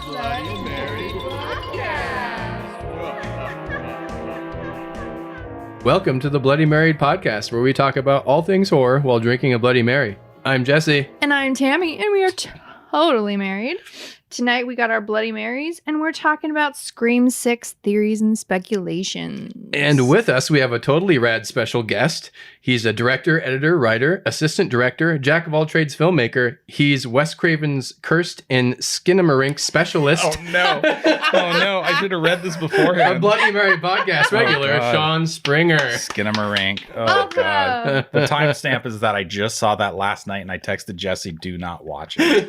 Bloody Mary Podcast. Welcome to the Bloody Mary Podcast, where we talk about all things horror while drinking a Bloody Mary. I'm Jesse. And I'm Tami, and we are totally married. Tonight we got our Bloody Marys, and we're talking about Scream 6 theories and speculations. And with us, we have a totally rad special guest. He's a director, editor, writer, assistant director, jack of all trades filmmaker. He's Wes Craven's Cursed and Skinamarink specialist. Oh no. I should have read this beforehand. A Bloody Mary Podcast regular, Shaun Springer. Skinamarink. Oh, God. The timestamp is that I just saw that last night and I texted Jesse, do not watch it.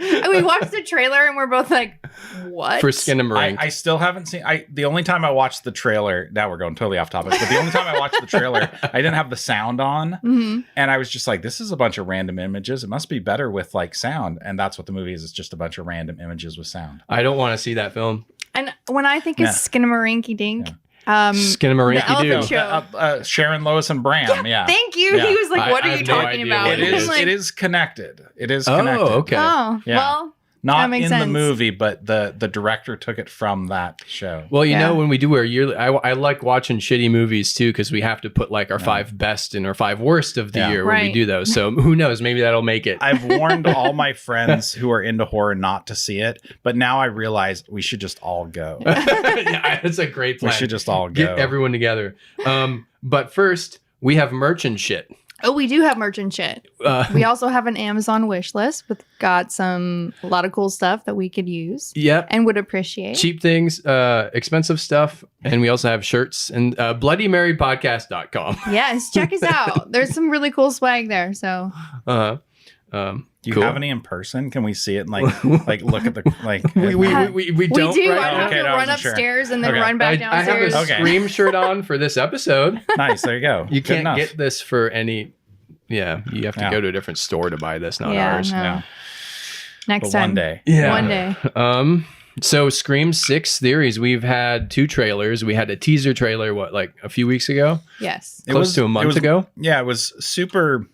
And we watched the trailer, and we're both like, what? For Skinamarink. I still haven't seen... The only time I watched the trailer... Now we're going totally off topic, but the only time I watched the trailer, I didn't have the sound on. Mm-hmm. And I was just like, this is a bunch of random images. It must be better with like sound. And that's what the movie is. It's just a bunch of random images with sound. I don't want to see that film. And when I think of Skinamarink Dink, Skinamarink the elephant show. Sharon, Lois, and Bram. Yeah. Thank you. Yeah. He was like, what I are you have no talking idea about? what it is. Like, It is connected. It is connected. Oh, okay. Oh, Yeah. well, that Not makes in the sense. movie, but the director took it from that show. Well, you Yeah. know, when we do our yearly, I like watching shitty movies too, because we have to put like our 5 best and our 5 worst of the year when we Right. do those. So who knows? Maybe that'll make it. I've warned all my friends who are into horror not to see it, but now I realize we should just all go. Yeah, it's a great plan. We should just all go. Get everyone together. But first, we have merch and shit. Oh, we do have merch and shit. We also have an Amazon wish list with a lot of cool stuff that we could use Yep. and would appreciate. Cheap things, expensive stuff, and we also have shirts and bloodymarypodcast.com. Yes, check us out. There's some really cool swag there. So Do you cool. have any in person? Can we see it and like look at the like? We don't. we do. Right I now. have Okay, to no, I run wasn't sure. upstairs and then Okay. run back I have a downstairs. Okay. Scream shirt on for this episode. Nice. There you go. You Good can't enough. get this for any. Yeah, you have to Yeah. go to a different store to buy this, not Yeah, ours. no. Yeah. Next But time. one day. Yeah. One day. So Scream 6 theories. We've had 2 trailers. We had a teaser trailer, like a few weeks ago? Yes. Close to a month ago? Yeah, it was super.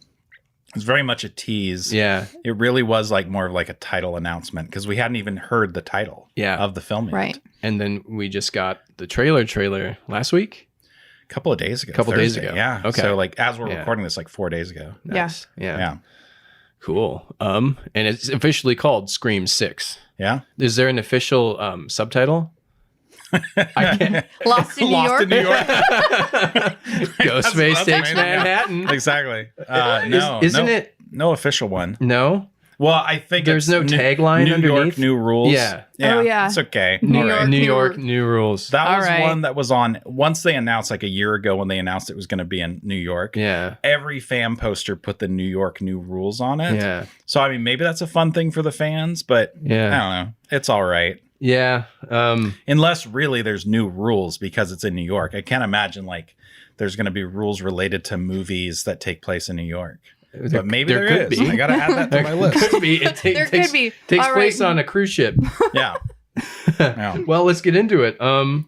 It was very much a tease. Yeah. It really was like more of like a title announcement because we hadn't even heard the title of the film yet. Right. And then we just got the trailer last week? A couple of days ago. Couple days Thursday, ago. Yeah. Okay. So like as we're Yeah. recording this, like 4 days ago. Nice. Yeah. Yeah. Cool. And it's officially called Scream 6. Yeah. Is there an official subtitle? I can't. Lost in New Lost York. in New York. Ghostface that's takes amazing. Manhattan. Exactly. No. Isn't no, it? No official one. No? Well, I think There's it's no tagline New underneath? York, new rules. Yeah. Oh, yeah. It's okay. New All York. right. New New York, rules. new rules. That All was right. one that was on once they announced like a year ago when they announced it was going to be in New York. Yeah. Every fan poster put the New York new rules on it. Yeah. So I mean, maybe that's a fun thing for the fans, but Yeah. I don't know. It's all right. Yeah. Unless really there's new rules because it's in New York. I can't imagine like there's going to be rules related to movies that take place in New York. But maybe there could is. be. I got to add that to my list. Could be. There could be. Takes All place right. on a cruise ship. Yeah. Yeah. Well, let's get into it. Well,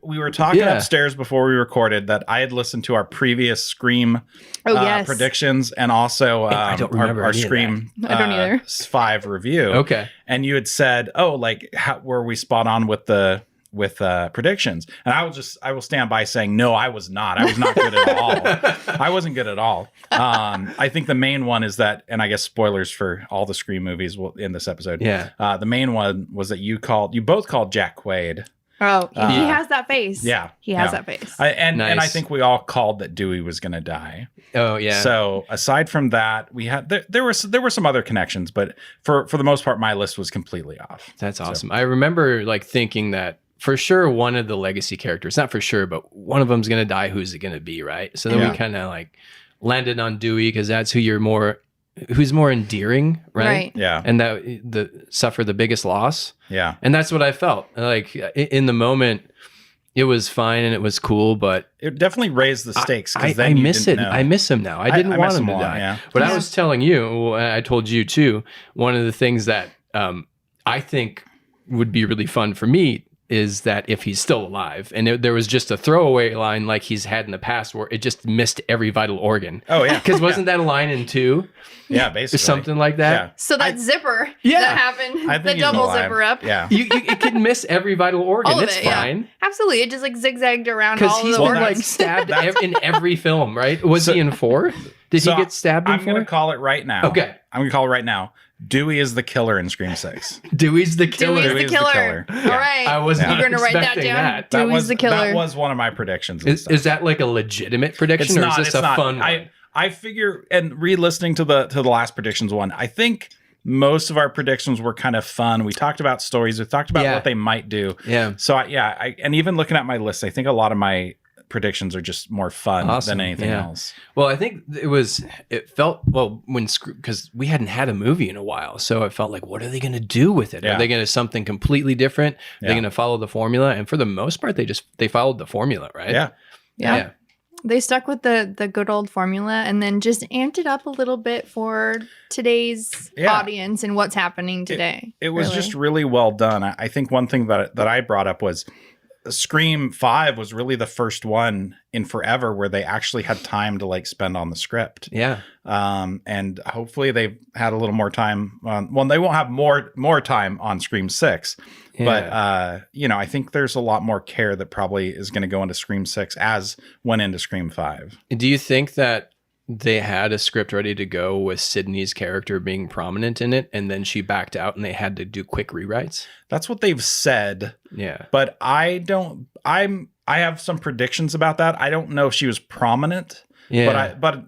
we were talking Yeah. upstairs before we recorded that I had listened to our previous Scream Yes. predictions and also I don't remember our any of Scream I don't either. 5 review. Okay. And you had said, "Oh, like how were we spot on with the predictions?" And I will stand by saying, "No, I was not. I was not good at all. I wasn't good at all." I think the main one is that, and I guess spoilers for all the Scream movies in this episode. Yeah. The main one was that you both called Jack Quaid. Oh, he has that face. Yeah. He has Yeah. that face. And I Nice. think we all called that Dewey was going to die. Oh, yeah. So aside from that, we had there were some other connections, but for the most part, my list was completely off. That's awesome. I remember like thinking that for sure one of the legacy characters, not for sure, but one of them's going to die. Who's it going to be? Right. So then Yeah. we kind of like landed on Dewey because that's who's more endearing. Right. Yeah. And that suffer the biggest loss. Yeah. And that's what I felt like in the moment. It was fine and it was cool, but It definitely raised the stakes. I miss it. I miss him now. I didn't want miss him to a lot, die. yeah. But Yeah. I was telling you, I told you too, one of the things that I think would be really fun for me is that if he's still alive, and there was just a throwaway line like he's had in the past where it just missed every vital organ. Oh yeah, Because wasn't that a line in 2? yeah, basically Something like that. Yeah. So that zipper Yeah. that happened, I the think he's double alive. zipper up. Yeah. It could miss every vital organ. All of It's it, yeah. fine. Absolutely. It just like zigzagged around Because all of he's the been organs. like stabbed in every film, right? Was he in 4? Did So he get stabbed in I'm 4? going to call it right now. Okay. I'm going to call it right now. Dewey is the killer in Scream 6. Dewey's the killer. Dewey's Dewey's the the killer. killer. All Yeah. right. I was Yeah. not You're going to write that expecting down. that. Dewey's the killer. That was one of my predictions. and stuff. Is that like a legitimate prediction, It's or not. is this It's a not. fun one? I figure, and re-listening to the last predictions one, I think most of our predictions were kind of fun. We talked about stories. We talked about Yeah. what they might do. Yeah. So and even looking at my list, I think a lot of my predictions are just more fun Awesome. than anything Yeah. else. Well, I think it felt, well, because we hadn't had a movie in a while. So it felt like, what are they going to do with it? Yeah. Are they going to something completely different? Are Yeah. they going to follow the formula? And for the most part, they followed the formula, right? Yeah. Yeah. They stuck with the good old formula and then just amped it up a little bit for today's Yeah. audience and what's happening today. It was really. just really well done. I think one thing that I brought up was Scream 5 was really the first one in forever where they actually had time to like spend on the script. Yeah. And hopefully they've had a little more time on, well, they won't have more time on Scream 6, but I think there's a lot more care that probably is going to go into Scream 6 as went into Scream 5. Do you think that they had a script ready to go with Sydney's character being prominent in it, and then she backed out and they had to do quick rewrites? That's what they've said, Yeah. but I have some predictions about that. I don't know if she was prominent, Yeah. but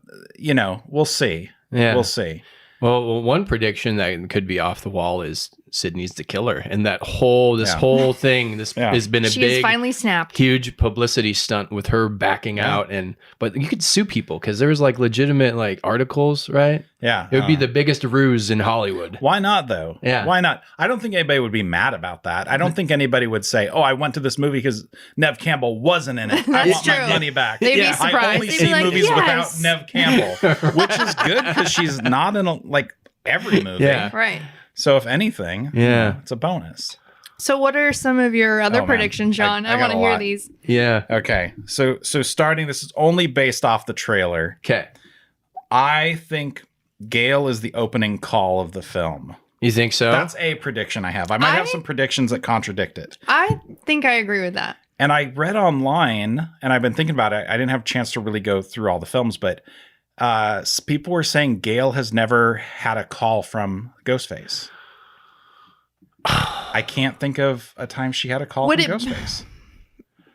we'll see. Yeah. We'll see. Well, one prediction that could be off the wall is Sydney's the killer, and that whole whole thing Yeah. has been a She has big, finally snapped. huge publicity stunt with her backing out, but you could sue people because there was like legitimate like articles, right? Yeah. It would be the biggest ruse in Hollywood. Why not though? Yeah. Why not? I don't think anybody would be mad about that. I don't think anybody would say, "Oh, I went to this movie because Nev Campbell wasn't in it. I That's want my true. money back." They'd be Yeah. surprised. I only They'd see be like, movies yes. without Nev Campbell, which is good because she's not in every movie. Yeah. Right. So if anything, Yeah. it's a bonus. So what are some of your other Oh, man. predictions, Sean? I I got want to a hear lot. these. Yeah. Okay. So starting, this is only based off the trailer. Okay. I think Gale is the opening call of the film. You think so? That's a prediction I have. I might have some predictions that contradict it. I think I agree with that. And I read online, and I've been thinking about it. I didn't have a chance to really go through all the films, but people were saying Gale has never had a call from Ghostface. I can't think of a time she had a call Would from it- Ghostface.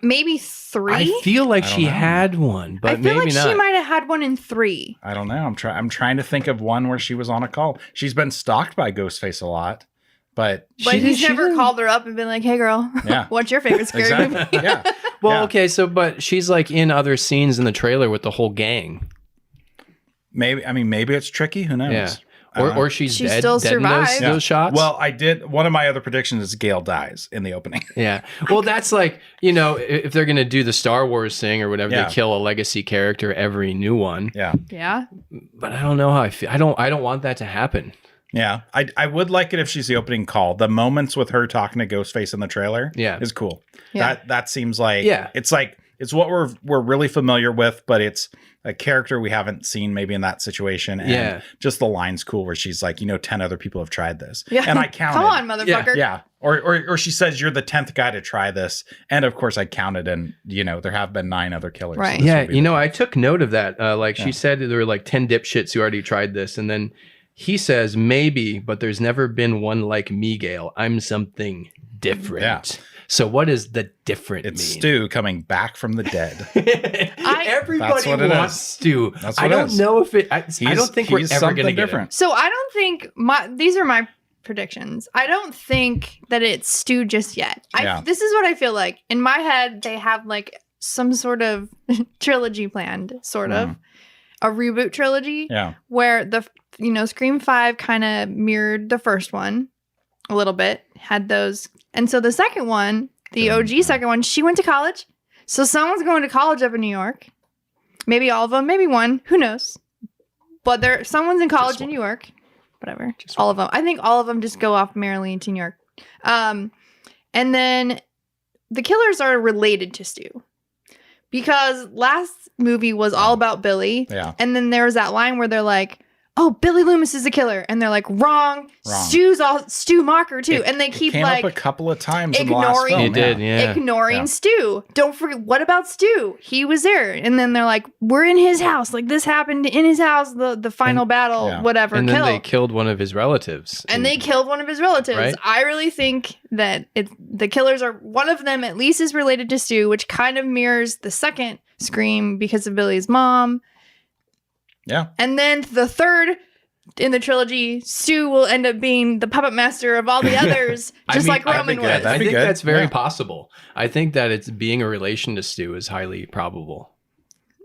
Maybe 3? I feel like I don't she know. had one, but I feel maybe like not. she might have had one in 3. I don't know. I'm trying to think of one where she was on a call. She's been stalked by Ghostface a lot, but But She he's did- never she called her up and been like, "Hey, girl, Yeah. what's your favorite scary movie?" exactly. Yeah. Well, Yeah. okay, so but she's like in other scenes in the trailer with the whole gang. Maybe it's tricky. Who knows? Yeah. I don't know. Or she's She dead, still dead in those, survived. those shots. Well, I did. One of my other predictions is Gale dies in the opening. yeah. Well, that's like, if they're going to do the Star Wars thing or whatever, Yeah. they kill a legacy character every new one. Yeah. Yeah. But I don't know how I feel. I don't want that to happen. Yeah. I would like it if she's the opening call. The moments with her talking to Ghostface in the trailer is cool. Yeah. That seems like it's what we're really familiar with, but it's a character we haven't seen maybe in that situation. And just the line's cool where she's like, 10 other people have tried this. Yeah. And I counted. Come on, motherfucker. Yeah. Or she says you're the 10th guy to try this. And of course I counted, and there have been 9 other killers. Right. So this Yeah, will be I took note of that. She said that there were like 10 dipshits who already tried this, and then he says maybe, but there's never been one like me, Gale. I'm something different. Yeah. So what does the different it's mean? Stu coming back from the dead. Everybody That's what it wants is. Stu. That's I what it don't is. know if it. I don't think we're he's ever something going to get different. So I don't think these are my predictions. I don't think that it's Stu just yet. Yeah. This is what I feel like. In my head, they have like some sort of trilogy planned, sort of a reboot trilogy Yeah. where the Scream 5 kind of mirrored the first one a little bit, had those. And so the second one, the OG second one, she went to college. So someone's going to college up in New York. Maybe all of them, maybe one, who knows? But someone's in college in New York. Whatever. All of them. I think all of them just go off merrily into New York. And then the killers are related to Stu. Because last movie was all about Billy. Yeah. And then there was that line where they're like, oh, Billy Loomis is the killer. And they're like, wrong. Stu Mocker too. And they keep came like up a couple of times in the last ignoring film. It did, yeah. ignoring Stu. Don't forget, what about Stu? He was there. And then they're like, we're in his house. Like this happened in his house, the final battle, whatever. And then they killed one of his relatives. And they killed one of his relatives. Right? I really think that the killers are, one of them at least is related to Stu, which kind of mirrors the second Scream because of Billy's mom. Yeah. And then the third in the trilogy, Stu will end up being the puppet master of all the others, just like Roman was. I think that's very possible. I think that it's being a relation to Stu is highly probable.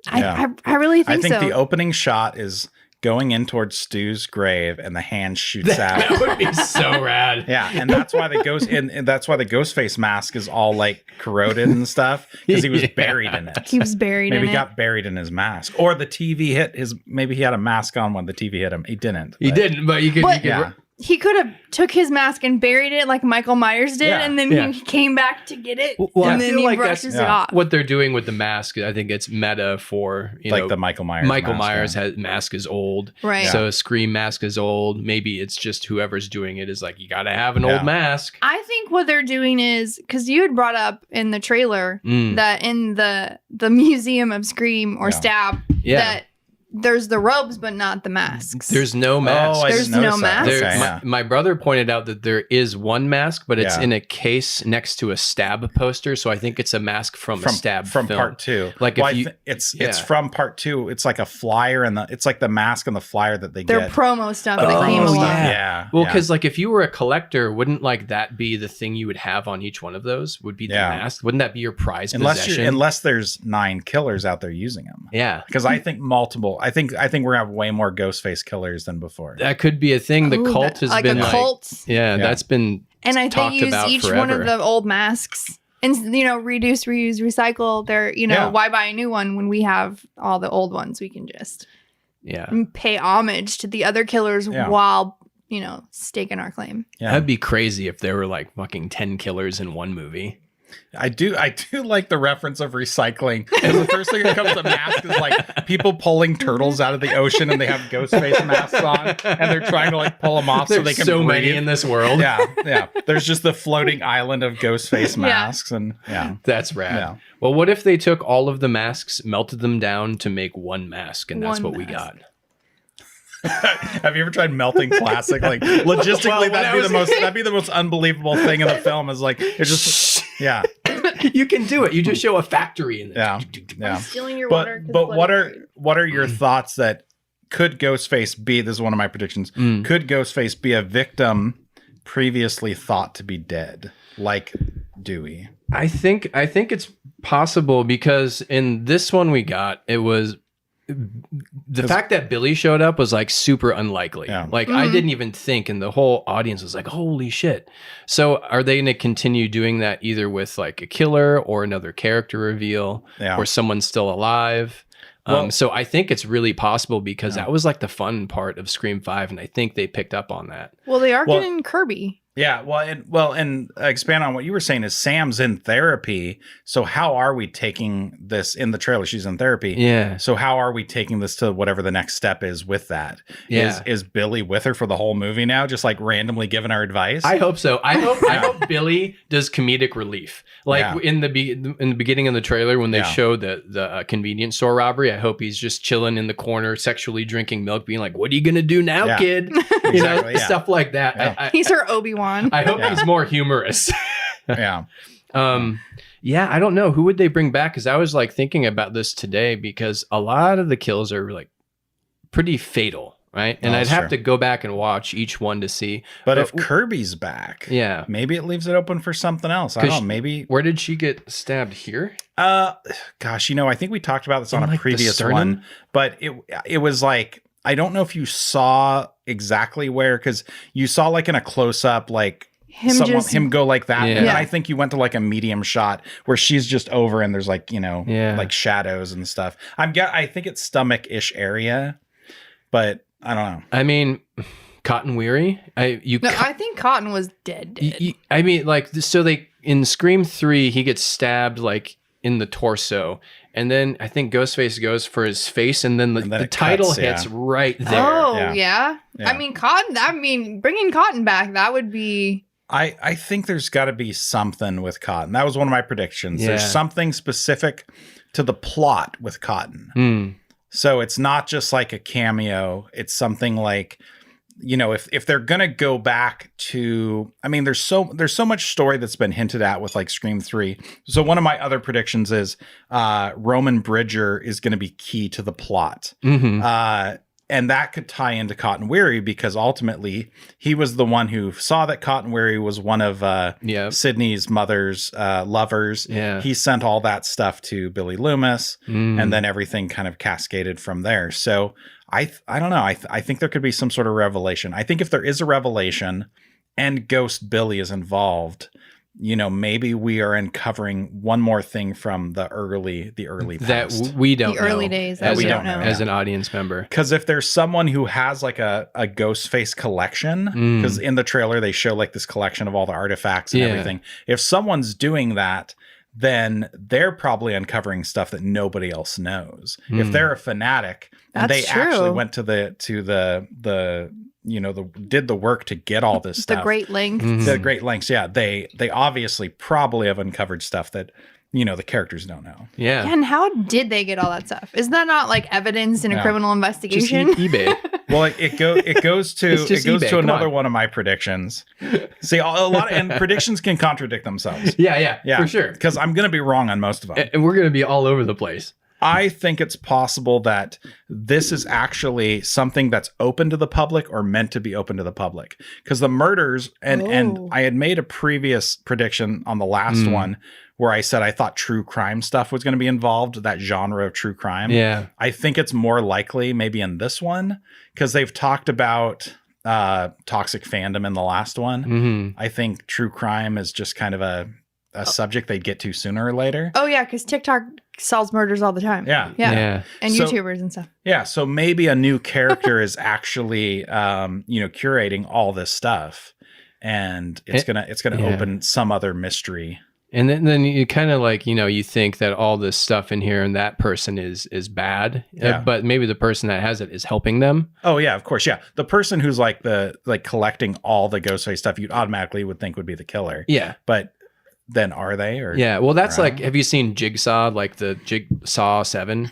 I really think so. I think the opening shot is going in towards Stu's grave and the hand shoots out. That would be so rad. Yeah, and that's why the ghost and that's why the Ghostface mask is all like corroded and stuff because he was buried in it. He was buried maybe in he got buried in his mask, or the TV hit his. Maybe he had a mask on when the TV hit him. He didn't. He didn't, but you could. Yeah. He could have took his mask and buried it like Michael Myers did, and then he came back to get it, and then he brushes it off. What they're doing with the mask, I think it's meta for like the Michael Myers. Michael mask, Myers mask is old, right? So Scream mask is old. Maybe it's just whoever's doing it is like, you got to have an old mask. I think what they're doing is, because you had brought up in the trailer that in the Museum of Scream or Stab that there's the robes, but not the masks. There's no mask. There's no mask. Okay, my brother pointed out that there is one mask, but it's in a case next to a Stab poster. So I think it's a mask from a Stab from film. part 2. Like it's from part 2. It's like a flyer and it's like the mask and the flyer that they Their get. promo stuff that came along. Yeah. Well, because like if you were a collector, wouldn't like that be the thing you would have on each one of those? Would be the mask? Wouldn't that be your prize possession? Unless there's 9 killers out there using them. Yeah. Because I think multiple. I think we're gonna have way more Ghostface killers than before. That could be a thing. The cult has been like a cult. That's been and I think use each forever. one of the old masks and reduce, reuse, recycle. They're why buy a new one when we have all the old ones? We can just pay homage to the other killers while staking our claim. Yeah. That'd be crazy if there were like fucking 10 killers in one movie. I do like the reference of recycling. Because the first thing that comes to mask is like people pulling turtles out of the ocean and they have ghost face masks on and they're trying to like pull them off so they can so breathe. many in this world. Yeah. There's just the floating island of ghost face masks and That's rad. Yeah. Well, what if they took all of the masks, melted them down to make one mask, and that's what we got? Have you ever tried melting plastic? Like logistically, that'd be the most unbelievable thing in the film. Is like it's just You can do it. You just show a factory in there. I'm stealing your water. But what are your thoughts that could Ghostface be? This is one of my predictions. Could Ghostface be a victim previously thought to be dead, like Dewey? I think it's possible because in this one we got it was. The fact that Billy showed up was like super unlikely. Yeah. Like I didn't even think, and the whole audience was like, "Holy shit!" So are they going to continue doing that either with like a killer or another character reveal, or someone still alive? So I think it's really possible because that was like the fun part of Scream 5, and I think they picked up on that. Well, they are getting Kirby. Yeah, and expand on what you were saying is Sam's in therapy. So how are we taking this in the trailer? She's in therapy. Yeah. So how are we taking this to whatever the next step is with that? Yeah. Is Billy with her for the whole movie now, just like randomly giving her advice? I hope so. I hope Billy does comedic relief. Like in the beginning of the trailer when they show the convenience store robbery, I hope he's just chilling in the corner, sexually drinking milk, being like, "What are you gonna do now, kid?" Stuff like that. Yeah. He's her Obi-Wan. I hope he's more humorous. Yeah. I don't know. Who would they bring back? Because I was like thinking about this today because a lot of the kills are like pretty fatal, right? And I'd have to go back and watch each one to see. But if Kirby's back, maybe it leaves it open for something else. I don't know. Maybe. Where did she get stabbed? Here? Gosh, I think we talked about this on a previous one, but it was like, I don't know if you saw exactly where, because you saw like in a close up, like him go like that. And then I think you went to like a medium shot where she's just over and there's like, like shadows and stuff. I think it's stomach-ish area, but I don't know. I mean, Cotton Weary. I think Cotton was dead. I mean, like, so in Scream 3, he gets stabbed like in the torso, and then I think Ghostface goes for his face, and then the title hits right there. Oh yeah. I mean, Cotton. I mean, bringing Cotton back, that would be. I think there's got to be something with Cotton. That was one of my predictions. There's something specific to the plot with Cotton. So it's not just like a cameo. It's something like, you know, if they're going to go back to, I mean, there's so much story that's been hinted at with like Scream 3. So one of my other predictions is Roman Bridger is going to be key to the plot. And that could tie into Cotton Weary, because ultimately he was the one who saw that Cotton Weary was one of Sydney's mother's lovers. Yeah. He sent all that stuff to Billy Loomis, and then everything kind of cascaded from there. So I don't know. I think there could be some sort of revelation. I think if there is a revelation and Ghost Billy is involved, you know, maybe we are uncovering one more thing from the early past. That we don't know. The early days that we don't know. As an audience member. Because if there's someone who has like a Ghostface collection, because in the trailer they show like this collection of all the artifacts and everything. If someone's doing that, then they're probably uncovering stuff that nobody else knows. If they're a fanatic and they actually went to the you know, did the work to get all this stuff. The Great Lengths. The Great Lengths, yeah. They obviously probably have uncovered stuff that, you know, the characters don't know. Yeah. And how did they get all that stuff? Isn't that not like evidence in a criminal investigation? Just eBay. Well, it goes to another one of my predictions. See, a lot and predictions can contradict themselves. Yeah, for sure. Because I'm going to be wrong on most of them. And we're going to be all over the place. I think it's possible that this is actually something that's open to the public or meant to be open to the public. Because the murders, and I had made a previous prediction on the last one where I said I thought true crime stuff was going to be involved, that genre of true crime. Yeah. I think it's more likely maybe in this one, because they've talked about toxic fandom in the last one. I think true crime is just kind of a subject they'd get to sooner or later. Oh yeah, because TikTok solves murders all the time. Yeah. And YouTubers and stuff. Yeah, so maybe a new character is actually curating all this stuff, and it's gonna open some other mystery. And then you kind of like, you know, you think that all this stuff in here and that person is bad, but maybe the person that has it is helping them. Oh yeah, of course, yeah. The person who's like collecting all the Ghostface stuff, you'd automatically would think would be the killer. Yeah, but then are they? Or well, that's like, have you seen Jigsaw, like the Jigsaw 7?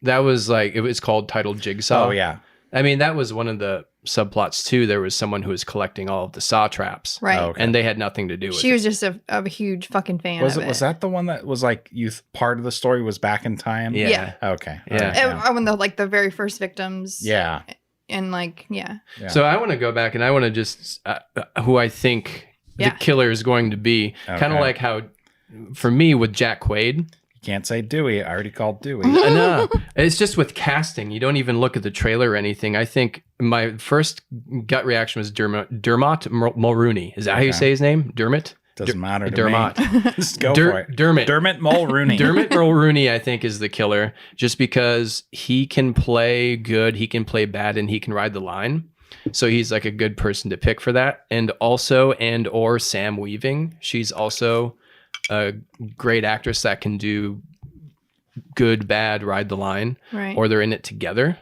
That was like, it was titled Jigsaw. Oh yeah. I mean, that was one of the subplots too. There was someone who was collecting all of the saw traps, right? Oh, okay. And they had nothing to do with it. She was just a huge fucking fan of it. Was that the one that was like part of the story was back in time? Yeah. Okay. Yeah. When the very first victims. Yeah. And So I want to go back and I want to just who I think the killer is going to be. Okay. Kind of like how, for me, with Jack Quaid. You can't say Dewey. I already called Dewey. No, it's just with casting. You don't even look at the trailer or anything. I think my first gut reaction was Dermot Mulrooney. Is that how you say his name? Dermot? Doesn't matter to Dermot. me. Just go for it. Dermot Mulrooney. Dermot Mulrooney, I think, is the killer, just because he can play good, he can play bad, and he can ride the line. So he's like a good person to pick for that. And also, or Sam Weaving. She's also a great actress that can do good, bad, ride the line. Right. Or they're in it together.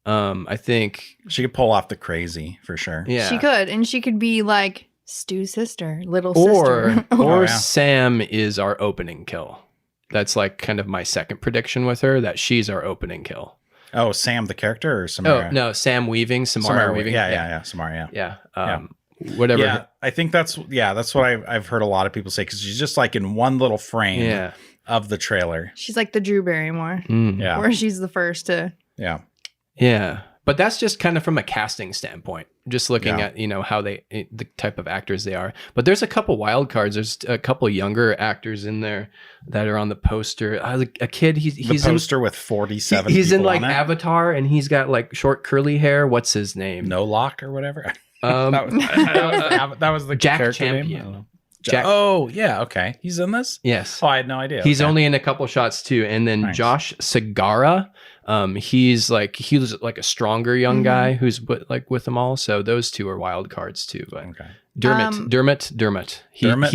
I think she could pull off the crazy for sure. Yeah. She could. And she could be like Stu's sister, little sister. Or Sam is our opening kill. That's like kind of my second prediction with her, that she's our opening kill. Oh, Sam the character or Samara? Oh, no, Sam Weaving, Samara Weaving. Yeah, Samara, yeah. Whatever. Yeah, I think that's what I've heard a lot of people say, because she's just like in one little frame of the trailer. She's like the Drew Barrymore. Yeah. Where she's the first to. Yeah. Yeah. But that's just kind of from a casting standpoint, just looking at, you know, how the type of actors they are. But there's a couple wild cards. There's a couple younger actors in there that are on the poster. A kid, he's the poster with 47 he's in like on Avatar, and he's got like short curly hair. What's his name? No Lock or whatever. That was the Jack character Champion. name? Oh, yeah, okay. He's in this? Yes. Oh, I had no idea. He's only in a couple shots too. And then Josh Segarra, He was like a stronger young guy who's with them all. So those two are wild cards too. But Dermot. Dermot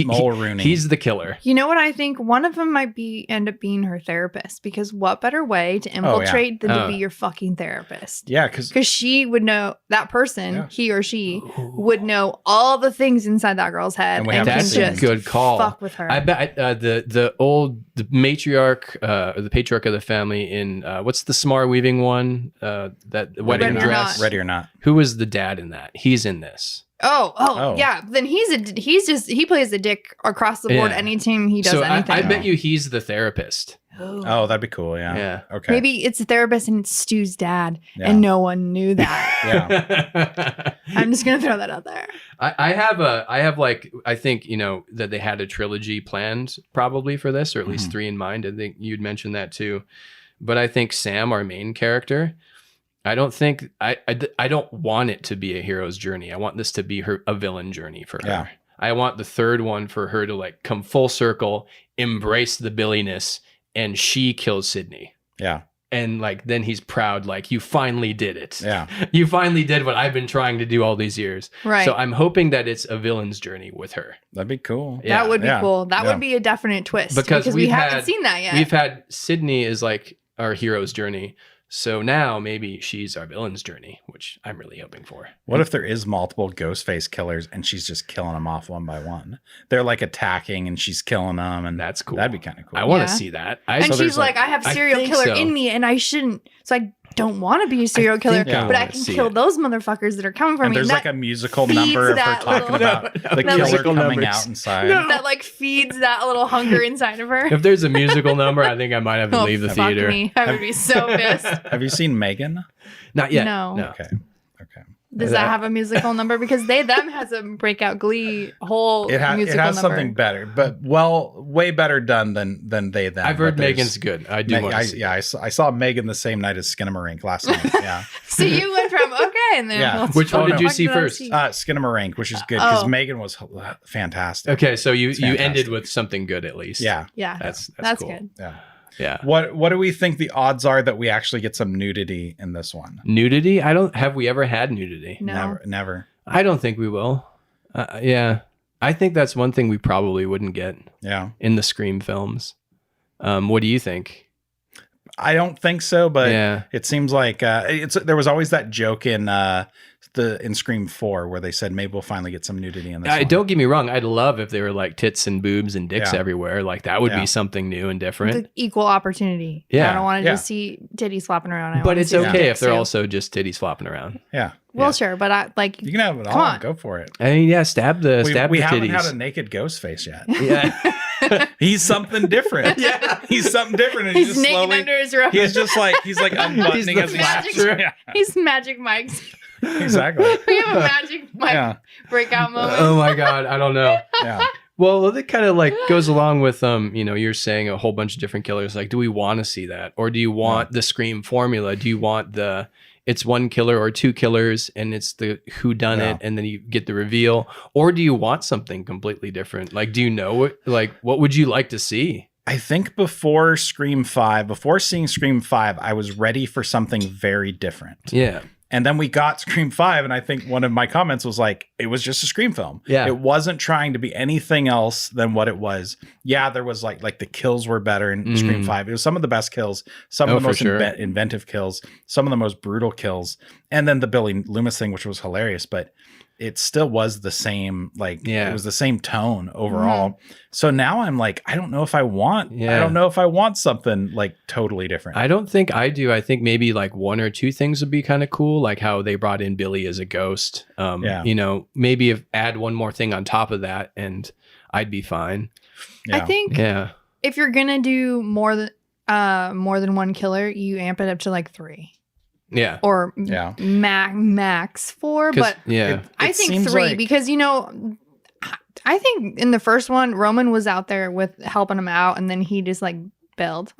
Mulrooney. He's the killer. You know what? I think one of them might end up being her therapist, because what better way to infiltrate than to be your fucking therapist? Yeah, because she would know, that person, he or she would know all the things inside that girl's head, and that's a good call. Fuck with her. I bet the matriarch or the patriarch of the family in what's the Samara Weaving one, that wedding dress, Ready or Not. Who was the dad in that? He's in this. Oh, yeah. Then he plays a dick across the board anytime he does anything. I bet you he's the therapist. Oh, that'd be cool. Yeah. Yeah. Okay. Maybe it's a therapist and it's Stu's dad, and no one knew that. Yeah. I'm just gonna throw that out there. I think, you know, that they had a trilogy planned probably for this, or at least 3 in mind. I think you'd mentioned that too. But I think Sam, our main character, I don't think I don't want it to be a hero's journey. I want this to be a villain journey for her. Yeah. I want the third one for her to like come full circle, embrace the Billiness, and she kills Sydney. Yeah. And like then he's proud, like, you finally did it. Yeah. You finally did what I've been trying to do all these years. Right. So I'm hoping that it's a villain's journey with her. That'd be cool. Yeah. That would be cool. That would be a definite twist, because we haven't seen that yet. We've had Sydney is like our hero's journey. So now maybe she's our villain's journey, which I'm really hoping for. What if there is multiple Ghostface killers and she's just killing them off one by one? They're like attacking and she's killing them, and that's cool. That'd be kind of cool. I want to see that. And she's like, I have serial killer in me, and I shouldn't. So I don't want to be a serial killer, but I can kill those motherfuckers that are coming for me. There's like a musical number of her talking about the killer coming out inside. That like feeds that little hunger inside of her. If there's a musical number, I think I might have to leave the theater. Me. I would be so pissed. Have you seen Megan? Not yet. No. Okay. Does that have a musical number? Because them has a breakout Glee whole musical number. It has something better, but way better done than they them. I've heard Megan's good. I do want to see. Yeah, I saw Megan the same night as Skinamarink last night. Yeah. So you went from and then which one did you see first? Skinamarink, which is good because Megan was fantastic. Okay, so you ended with something good at least. Yeah. That's cool. Good. Yeah. What do we think the odds are that we actually get some nudity in this one? Nudity? Have we ever had nudity? No. Never. I don't think we will. Yeah. I think that's one thing we probably wouldn't get. Yeah. In the Scream films. What do you think? I don't think so, but it seems like there was always that joke in Scream 4 where they said maybe we'll finally get some nudity in this one. Don't get me wrong, I'd love if they were like tits and boobs and dicks everywhere. Like that would be something new and different. The equal opportunity. Yeah. I don't want to just see titties flopping around. But it's okay if they're also just titties flopping around. Yeah. Well, sure, but you can have it all. On. Go for it. I mean, stab the titties. We haven't had a naked ghost face yet. Yeah. He's something different. Yeah. He's something different. And he's just naked under his robe. He's like unbuttoning his magic. He's Magic Mike's. Exactly. We have a Magic Mike breakout moment. Oh my God. I don't know. Yeah. Well, it kind of like goes along with, you're saying a whole bunch of different killers. Like, do we want to see that? Or do you want the Scream formula? Do you want it's one killer or two killers and it's the whodunit and then you get the reveal? Or do you want something completely different? Like, do you know, like, what would you like to see? I think before seeing Scream 5, I was ready for something very different. Yeah. And then we got Scream 5, and I think one of my comments was like, it was just a Scream film. Yeah. It wasn't trying to be anything else than what it was. Yeah, there was like the kills were better in Scream 5. It was some of the best kills, some of the most inventive kills, some of the most brutal kills. And then the Billy Loomis thing, which was hilarious, but it still was the same, it was the same tone overall. Mm-hmm. So now I'm like, I don't know if I want something like totally different. I don't think I do. I think maybe like one or two things would be kind of cool, like how they brought in Billy as a ghost. Maybe add one more thing on top of that and I'd be fine. Yeah. I think if you're going to do more than one killer, you amp it up to like 3. Yeah. Or max 4, but I think 3 because I think in the first one Roman was out there with helping him out and then he just like bailed.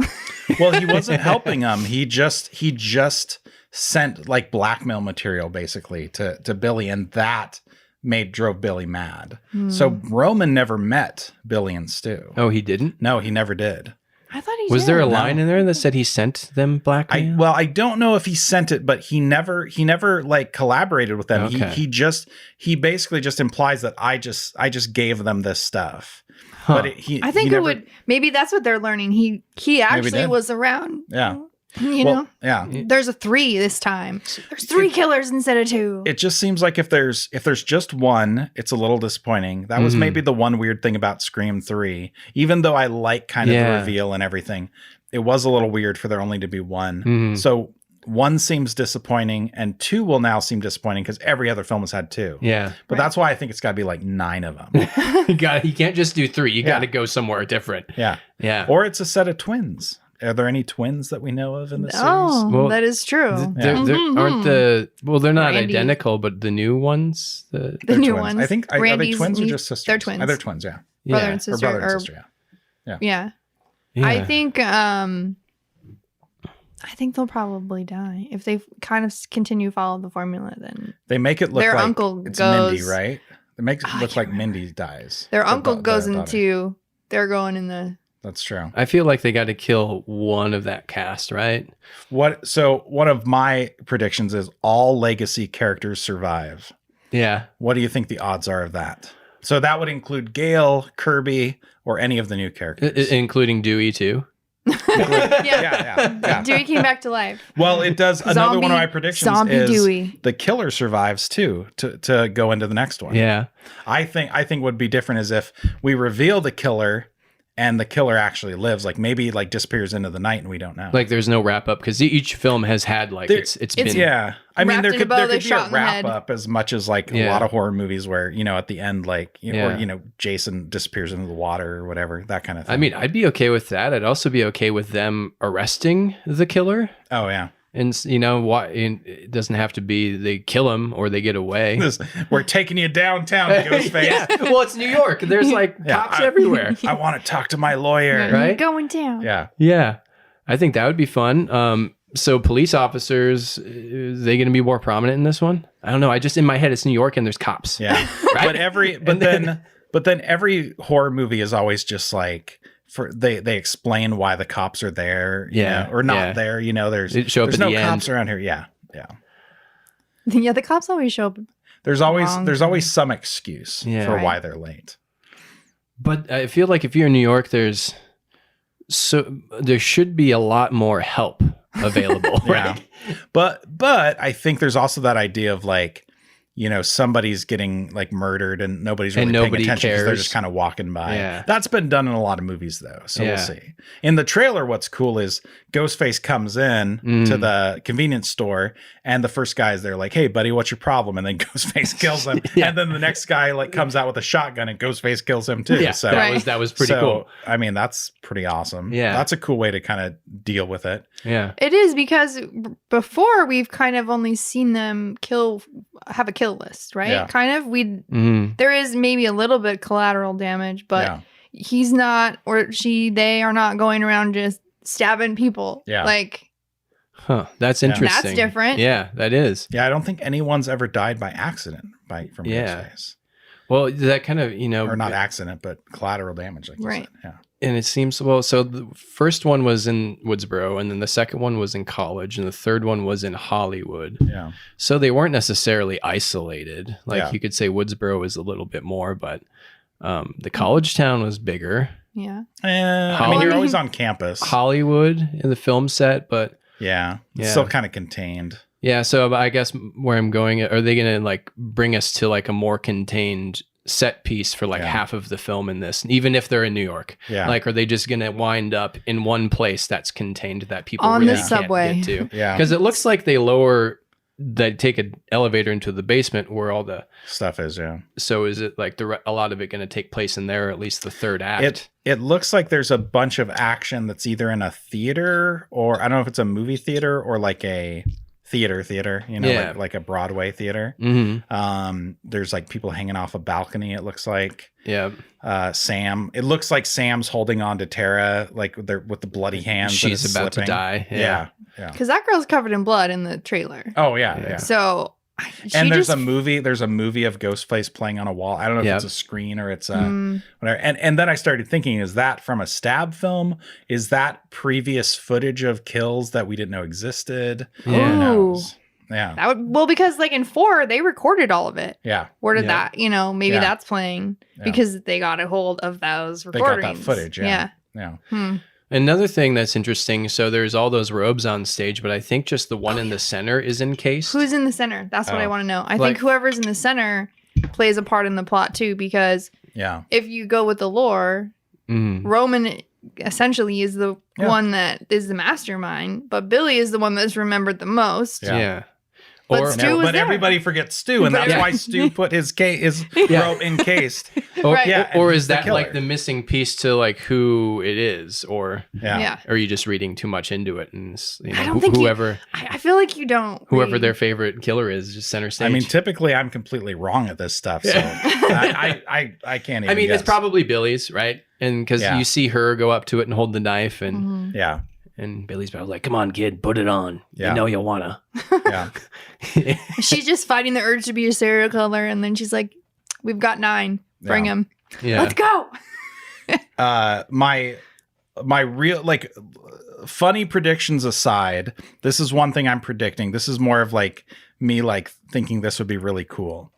Well, he wasn't helping him. He just sent like blackmail material basically to Billy, and that drove Billy mad. So Roman never met Billy and Stu. Oh, he didn't? No, he never did. I thought he Was did. there a line in there that said he sent them blackmail? I don't know if he sent it, but he never like collaborated with them. Okay. He basically just implies that I just gave them this stuff. Huh. But I think it would. Maybe that's what they're learning. He actually was around. Yeah. You know. Yeah. There's a 3 this time. There's 3 killers instead of 2. It just seems like if there's just one, it's a little disappointing. That was maybe the one weird thing about Scream 3. Even though I like kind of the reveal and everything, it was a little weird for there only to be one. So 1 seems disappointing, and 2 will now seem disappointing because every other film has had 2. Yeah. But that's why I think it's got to be like 9 of them. You can't just do 3. You got to go somewhere different. Yeah. Yeah. Or it's a set of twins. Are there any twins that we know of in the series? Oh, Well, that is true. Aren't they're not identical, but the new ones, the new twins. ones. I think are they twins or just sisters? They're twins. They're twins, yeah. Brother and sister. Or brother and sister, Yeah. I think they'll probably die if they kind of continue follow the formula. Then they make it look their like uncle it's goes, Mindy, right? It makes it look like Mindy dies. Their uncle goes into. They're going in the. That's true. I feel like they got to kill one of that cast, right? So one of my predictions is all legacy characters survive. Yeah. What do you think the odds are of that? So that would include Gale, Kirby, or any of the new characters, including Dewey too. Yeah. Dewey came back to life. Well, it does. Another one of my predictions is Dewey. The killer survives too to go into the next one. Yeah. I think what would be different is if we reveal the killer and the killer actually lives, like maybe like disappears into the night and we don't know. Like there's no wrap up because each film has had like it's been. Yeah. I mean, there could be a wrap head. up as much as like a lot of horror movies where, at the end, like, or, Jason disappears into the water or whatever, that kind of thing. I mean, I'd be okay with that. I'd also be okay with them arresting the killer. Oh, yeah. And it doesn't have to be they kill him or they get away. We're taking you downtown, Ghostface. Yeah. Well, it's New York. There's like cops everywhere. I want to talk to my lawyer. Right? Going down. Yeah. Yeah. I think that would be fun. So police officers, is they going to be more prominent in this one? I don't know. I just in my head it's New York and there's cops. Yeah. Right? But then every horror movie is always just like they explain why the cops are there, or not there. There's no cops around here. Yeah. Yeah, the cops always show up. There's always some excuse for why they're late. But I feel like if you're in New York, there should be a lot more help available, right? But I think there's also that idea of like, somebody's getting like murdered and nobody's really paying attention because they're just kind of walking by. Yeah. That's been done in a lot of movies though. So we'll see. In the trailer, what's cool is Ghostface comes in to the convenience store and the first guy is there like, hey buddy, what's your problem? And then Ghostface kills him. And then the next guy like comes out with a shotgun and Ghostface kills him too. Yeah, so that was pretty cool. I mean, that's pretty awesome. Yeah. That's a cool way to kind of deal with it. Yeah. It is because before we've kind of only seen them have a kill list, right? Yeah. Kind of. There is maybe a little bit collateral damage, but he's not, or they are not going around just stabbing people. Yeah. Like, that's interesting. That's different. Yeah, that is. Yeah, I don't think anyone's ever died by accident from Ghostface. Well, that kind of, or not accident, but collateral damage, like you said. Yeah. And it seems, so the first one was in Woodsboro, and then the second one was in college, and the third one was in Hollywood. Yeah. So they weren't necessarily isolated. Like you could say Woodsboro is a little bit more, but the college town was bigger. Yeah. I mean, you're always on campus. Hollywood in the film set, but it's still kind of contained. Yeah. So I guess where I'm going, are they going to like bring us to like a more contained set piece for like half of the film in this, even if they're in New York? Like, are they just gonna wind up in one place that's contained that people on really the subway can't get to? Because it looks like they take an elevator into the basement where all the stuff is. So is it like a lot of it going to take place in there, or at least the third act? It looks like there's a bunch of action that's either in a theater, or I don't know if it's a movie theater or like a theater, like a Broadway theater. There's like people hanging off a balcony, it looks like. Sam, it looks like Sam's holding on to Tara, like they're with the bloody hands. She's about to die. Because that girl's covered in blood in the trailer. Oh yeah. So And there's a movie of Ghostface playing on a wall. I don't know if it's a screen or it's whatever. And then I started thinking, is that from a stab film? Is that previous footage of kills that we didn't know existed? Yeah. Who knows? Yeah. That would, because like in 4, they recorded all of it. Yeah. Where did that, maybe that's playing because they got a hold of those recordings. They got that footage. Yeah. Another thing that's interesting, so there's all those robes on stage, but I think just the one in the center is encased. Who's in the center? That's what I want to know. I think whoever's in the center plays a part in the plot too, because if you go with the lore, Roman essentially is the one that is the mastermind, but Billy is the one that's remembered the most. Yeah. But everybody forgets Stu, and that's why Stu put his robe encased. Or is that like the missing piece to like who it is, or are you just reading too much into it? And I don't think whoever I feel like you don't. Whoever their favorite killer is, just center stage. I mean, typically I'm completely wrong at this stuff, so I can't even. I mean, guess. it's probably Billy's, right? And because you see her go up to it and hold the knife, and and Billy's probably like, "Come on, kid, put it on. You know you wanna." Yeah. She's just fighting the urge to be a serial killer, and then she's like, "We've got 9. Bring him. Yeah. Let's go." My real funny predictions aside, this is one thing I'm predicting. This is more of like me thinking this would be really cool.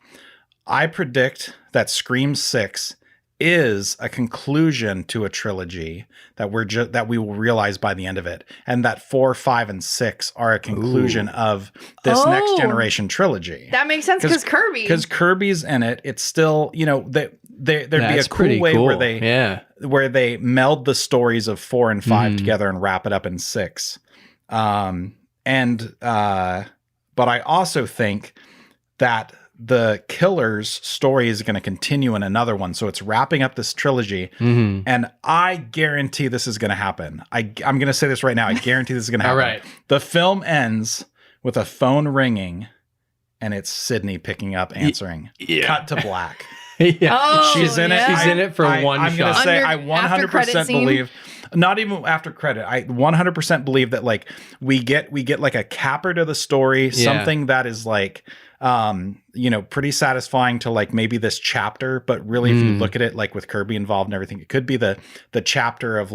I predict that Scream 6 is a conclusion to a trilogy that we will realize by the end of it, and that 4, 5, and 6 are a conclusion of this next generation trilogy. That makes sense because Kirby's in it. It's still there'd be a cool way where they meld the stories of 4 and 5 together and wrap it up in 6. But I also think that the killer's story is going to continue in another one. So it's wrapping up this trilogy. And I guarantee this is going to happen. I'm going to say this right now. I guarantee this is going to happen. All right. The film ends with a phone ringing and it's Sydney picking up, answering. Cut to black. She's in it. She's in it for one shot. I'm going to say I 100% believe. Not even after credit. I 100% believe that we get like a capper to the story, something that is pretty satisfying to maybe this chapter, but really if you look at it with Kirby involved and everything, it could be the chapter of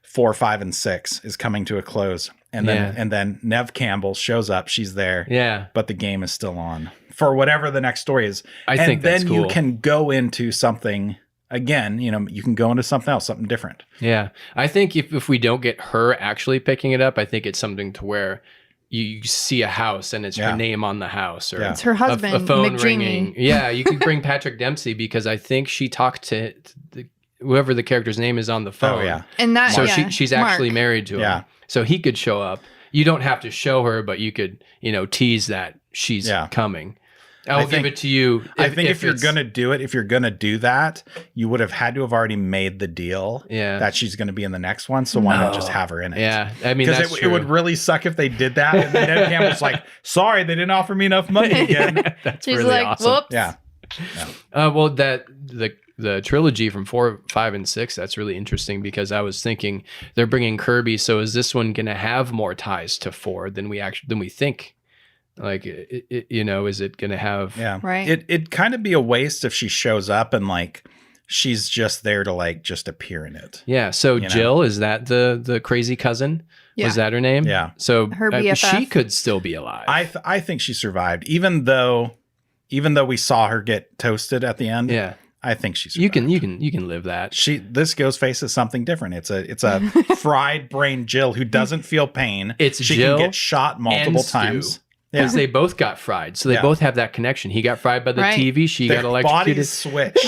4, 5, and 6 is coming to a close. And then Nev Campbell shows up, she's there. Yeah. But the game is still on for whatever the next story is. I think that's cool. You can go into something again, you can go into something else, something different. Yeah. I think if we don't get her actually picking it up, I think it's something to where you see a house and it's her name on the house, or it's her husband, a phone McDreamy. ringing. Yeah, you could bring Patrick Dempsey because I think she talked to whoever the character's name is on the phone. Oh yeah, and that she's actually married to him. Yeah, so he could show up. You don't have to show her, but you could tease that she's coming. I'll give it to you. I think if you're going to do it, if you're going to do that, you would have had to have already made the deal that she's going to be in the next one. So why not just have her in it? Yeah. I mean, because it would really suck if they did that. And then Ned Campbell's like, sorry, they didn't offer me enough money again. That's she's really awesome. Whoops. Yeah. Well, the trilogy from 4, 5, and 6, that's really interesting because I was thinking they're bringing Kirby. So is this one going to have more ties to 4 than we think? Is it going to have? Yeah, right. It'd kind of be a waste if she shows up and she's just there to just appear in it. Yeah. So Jill, is that the crazy cousin? Yeah. Was that her name? Yeah. So her BFF. She could still be alive. I think she survived, even though we saw her get toasted at the end. Yeah. I think she survived. You can live that. This Ghostface is something different. It's a fried brain Jill who doesn't feel pain. She can get shot multiple times. Because they both got fried. So they both have that connection. He got fried by the TV. She got electrocuted. Bodies switched.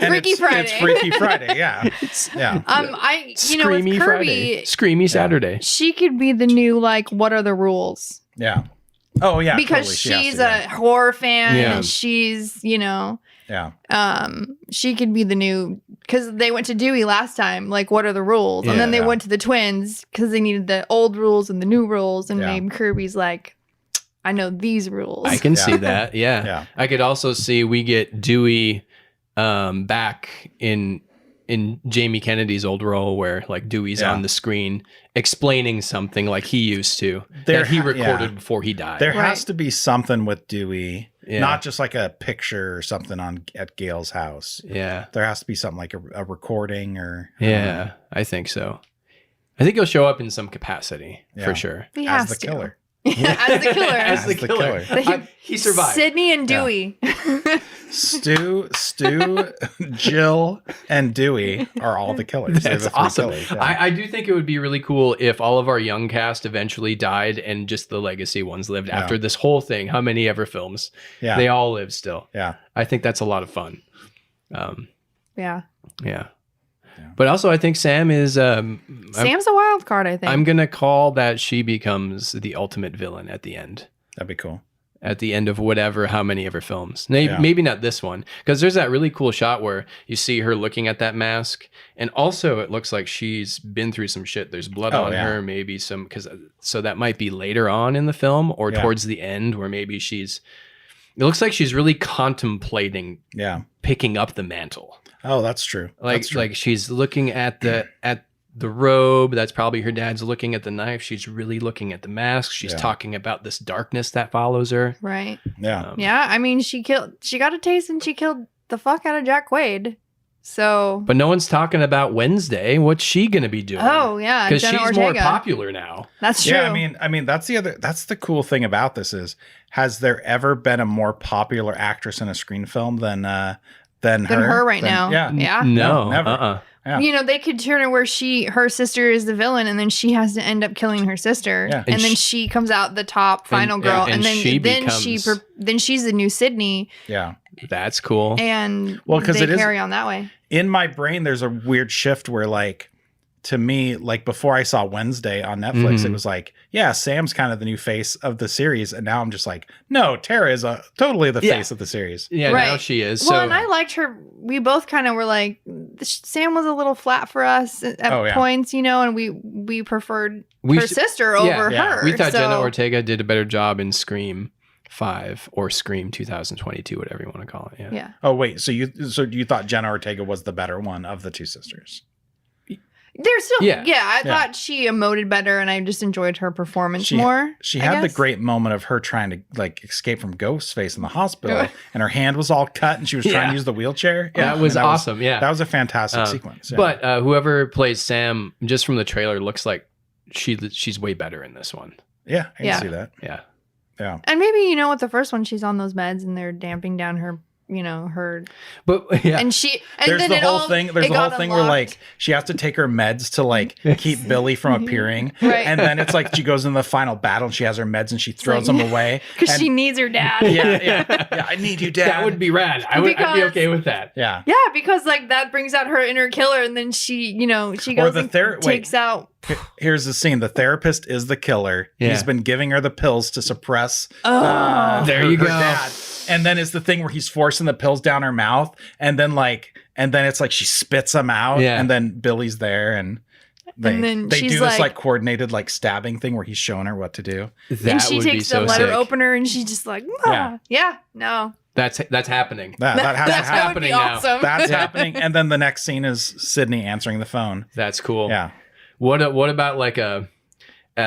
Freaky Friday. It's Freaky Friday, yeah. Screamy with Kirby, Friday. Screamy Saturday. She could be the new, what are the rules? Yeah. Oh, yeah. Because totally. she's a horror fan. Yeah. And she's, Yeah. She could be the new, because they went to Dewey last time, what are the rules? And then they went to the twins because they needed the old rules and the new rules. And maybe Kirby's I know these rules. I can see that. Yeah. I could also see we get Dewey back in in Jamie Kennedy's old role where like Dewey's on the screen explaining something like he used to that he recorded before he died. There has to be something with Dewey, not just like a picture or something at Gail's house. Yeah. There has to be something like a recording or... I think so. I think he'll show up in some capacity for sure. He as has the to. killer. As the killer. He survived. Sydney and Dewey. Stu, Jill, and Dewey are all the killers. That's awesome. Killers, I do think it would be really cool if all of our young cast eventually died and just the legacy ones lived after this whole thing. How many ever films? Yeah. They all live still. Yeah. I think that's a lot of fun. Yeah. But also, I think Sam is... Sam's a wild card, I think. I'm going to call that she becomes the ultimate villain at the end. That'd be cool. At the end of how many ever films. Maybe not this one. Because there's that really cool shot where you see her looking at that mask. And also, it looks like she's been through some shit. There's blood on her, maybe some... So that might be later on in the film or towards the end where maybe she's... It looks like she's really contemplating picking up the mantle. Oh, that's true. Like she's looking at the robe. That's probably her dad's looking at the knife. She's really looking at the mask. She's talking about this darkness that follows her. Right. Yeah. Yeah. I mean, she got a taste and she killed the fuck out of Jack Quaid. So. But no one's talking about Wednesday. What's she gonna be doing? Oh yeah, because she's more popular now. That's true. Yeah. I mean, that's the cool thing about this is, has there ever been a more popular actress in a screen film than her right now? Yeah. No, never. Yeah. You know, they could turn it where her sister is the villain, and then she has to end up killing her sister, and then she comes out the top final girl, and then she's the new Sydney. Yeah, that's cool. And because they carry on that way. In my brain, there's a weird shift where, like, to me, like before I saw Wednesday on Netflix, it was like, yeah, Sam's kind of the new face of the series, and now I'm just like, no, Tara is totally the face of the series. Yeah, now she is. Well, and I liked her. We both kind of were like, Sam was a little flat for us at points, you know, and we preferred her sister over her. We thought Jenna Ortega did a better job in Scream 5 or Scream 2022, whatever you want to call it. Yeah. Oh wait, so you thought Jenna Ortega was the better one of the two sisters? There's still, I thought she emoted better, and I just enjoyed her performance more. She had the great moment of her trying to like escape from Ghostface in the hospital, and her hand was all cut, and she was trying to use the wheelchair. That was awesome. That was a fantastic sequence. Yeah. But whoever plays Sam, just from the trailer, looks like she's way better in this one. Yeah, I can see that. Yeah. And maybe with the first one, she's on those meds, and they're damping down her. Her, but and there's the whole thing. There's the whole thing where like she has to take her meds to like keep Billy from appearing, and then it's like she goes in the final battle and she has her meds and she throws them away because she needs her dad. Yeah, I need you, Dad. That would be rad. I'd be okay with that. Yeah, because like that brings out her inner killer, and then she goes and takes out. Here's the scene. The therapist is the killer. He's been giving her the pills to suppress. There you go. Dad. And then it's the thing where he's forcing the pills down her mouth, and then it's like she spits them out, and then Billy's there, and they do this like coordinated like stabbing thing where he's showing her what to do. And she takes the letter opener, and she's just like, no. That's happening. That's happening now. Awesome. That's happening. And then the next scene is Sydney answering the phone. That's cool. Yeah. What about like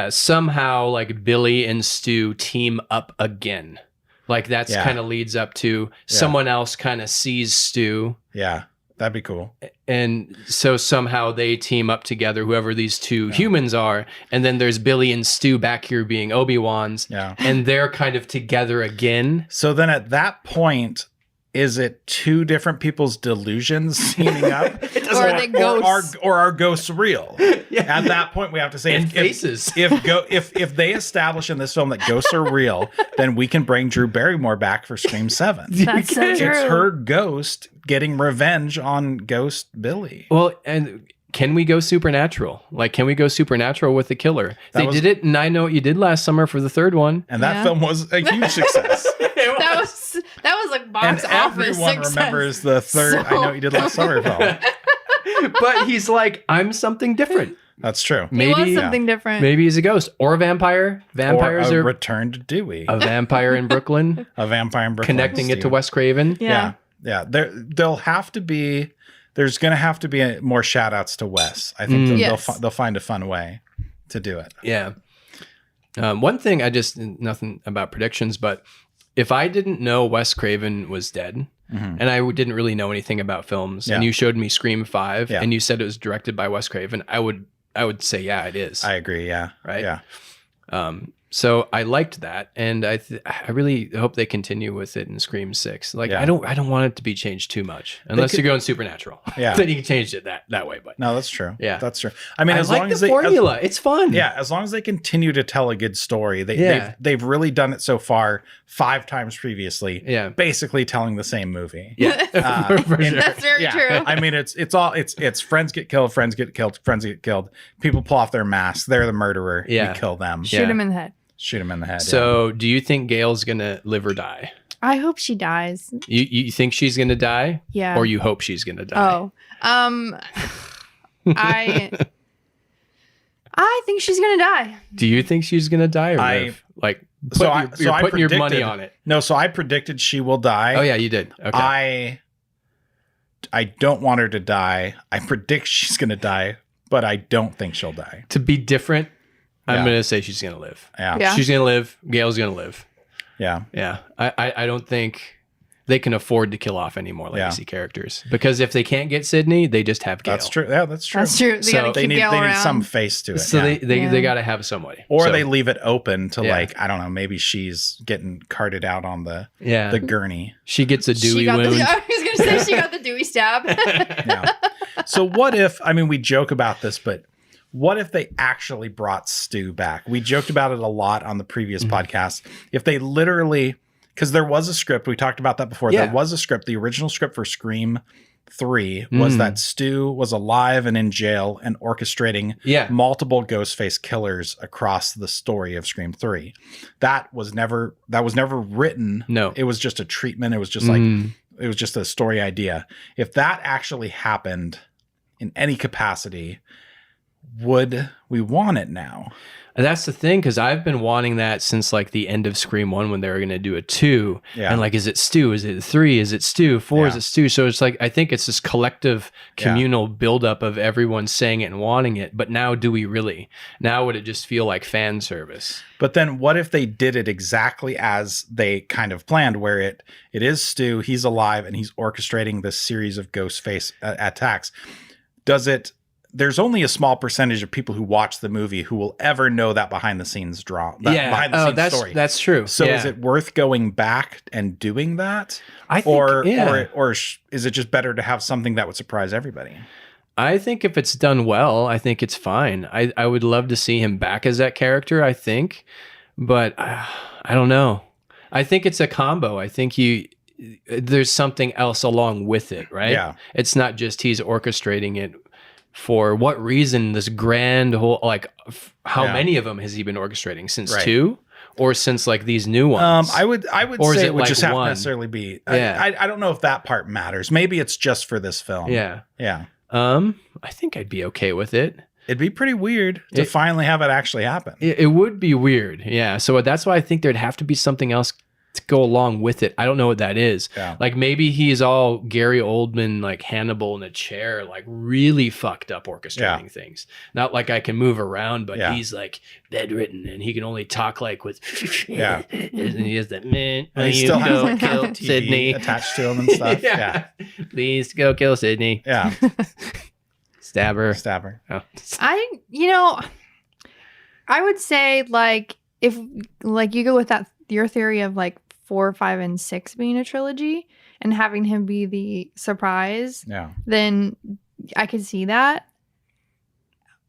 somehow like Billy and Stu team up again? Like that's kind of leads up to someone else kind of sees Stu. Yeah, that'd be cool. And so somehow they team up together, whoever these two humans are. And then there's Billy and Stu back here being Obi-Wans. Yeah. And they're kind of together again. So then at that point, is it two different people's delusions teaming up? Or are ghosts real? At that point, we have to say if they establish in this film that ghosts are real, then we can bring Drew Barrymore back for Scream 7. That's so true. It's her ghost getting revenge on Ghost Billy. Well, and can we go supernatural? Like, can we go supernatural with the killer? They did it, and I Know What You Did Last Summer for the third one. And that film was a huge success. That was like box and office everyone success. remembers the third I Know What You Did Last Summer film. But he's like, I'm something different. That's true. Maybe he was something different. Maybe he's a ghost or a vampire. Vampires or are Return to Dewey. A vampire in Brooklyn. A vampire in Brooklyn. Connecting it to Wes Craven. Yeah. There'll have to be there's going to have to be more shout outs to Wes. I think they'll find a fun way to do it. Yeah. One thing nothing about predictions, but if I didn't know Wes Craven was dead and I didn't really know anything about films and you showed me Scream 5 and you said it was directed by Wes Craven, I would say, yeah, it is. I agree. Yeah. Right. Yeah. So I liked that, and I really hope they continue with it in Scream 6. Like I don't want it to be changed too much, unless you're going supernatural. Yeah, then you can change it that way. But no, that's true. Yeah, that's true. I mean, as like long the as formula, it's fun. Yeah, as long as they continue to tell a good story, they've really done it so far 5 times previously. Yeah, basically telling the same movie. Yeah, for sure. That's very true. I mean, it's friends get killed, friends get killed, friends get killed. People pull off their masks. They're the murderer. Yeah, we kill them. Shoot him in the head. Shoot him in the head. So, do you think Gail's gonna live or die? I hope she dies. You think she's gonna die? Yeah. Or you hope she's gonna die? I think she's gonna die. Do you think she's gonna die or live? Like, you're putting your money on it. No, so I predicted she will die. Oh yeah, you did. Okay. I don't want her to die. I predict she's gonna die, but I don't think she'll die. To be different, I'm going to say she's going to live. Yeah. She's going to live. Gail's going to live. Yeah. Yeah. I don't think they can afford to kill off any more legacy characters, because if they can't get Sydney, they just have Gail. That's true. Yeah, that's true. That's true. They need some face to it. So they got to have somebody. Or they leave it open to I don't know, maybe she's getting carted out on the gurney. She gets a Dewey wound. I was going to say she got the Dewey stab. Yeah. So what if, I mean, we joke about this, but what if they actually brought Stu back? We joked about it a lot on the previous podcast. If they literally, because there was a script, we talked about that before. Yeah. There was a script. The original script for Scream 3 was that Stu was alive and in jail and orchestrating multiple Ghostface killers across the story of Scream 3. That was never written. No, it was just a treatment. It was just it was just a story idea. If that actually happened in any capacity, would we want it now? And that's the thing, because I've been wanting that since like the end of Scream 1 when they were going to do a 2. Yeah. And like, is it Stu? Is it 3? Is it Stu? 4? Is it Stu? So it's like, I think it's this collective communal buildup of everyone saying it and wanting it. But now, do we really? Now would it just feel like fan service? But then what if they did it exactly as they kind of planned, where it is Stu, he's alive, and he's orchestrating this series of Ghostface attacks? There's only a small percentage of people who watch the movie who will ever know that behind the scenes story. That's true. So is it worth going back and doing that? I think, or is it just better to have something that would surprise everybody? I think if it's done well, I think it's fine. I would love to see him back as that character, I think, but I don't know. I think it's a combo. I think there's something else along with it, right? Yeah. It's not just he's orchestrating it. For what reason? This grand whole, like, how many of them has he been orchestrating? Since 2, or since like these new ones? I would say it would just have to necessarily be. I don't know if that part matters. Maybe it's just for this film. Yeah. I think I'd be okay with it. It'd be pretty weird to finally have it actually happen. It would be weird. Yeah. So that's why I think there'd have to be something else to go along with it. I don't know what that is. Yeah. Like maybe he's all Gary Oldman, like Hannibal in a chair, like really fucked up orchestrating things. Not like I can move around, but he's like bedridden and he can only talk like with and he has that man. And he still has kill Sydney attached to him and stuff. Yeah. Please go kill Sydney. Yeah. Stab her. Oh. I would say, like, if like you go with that your theory of like 4, 5, and 6 being a trilogy and having him be the surprise, then I could see that.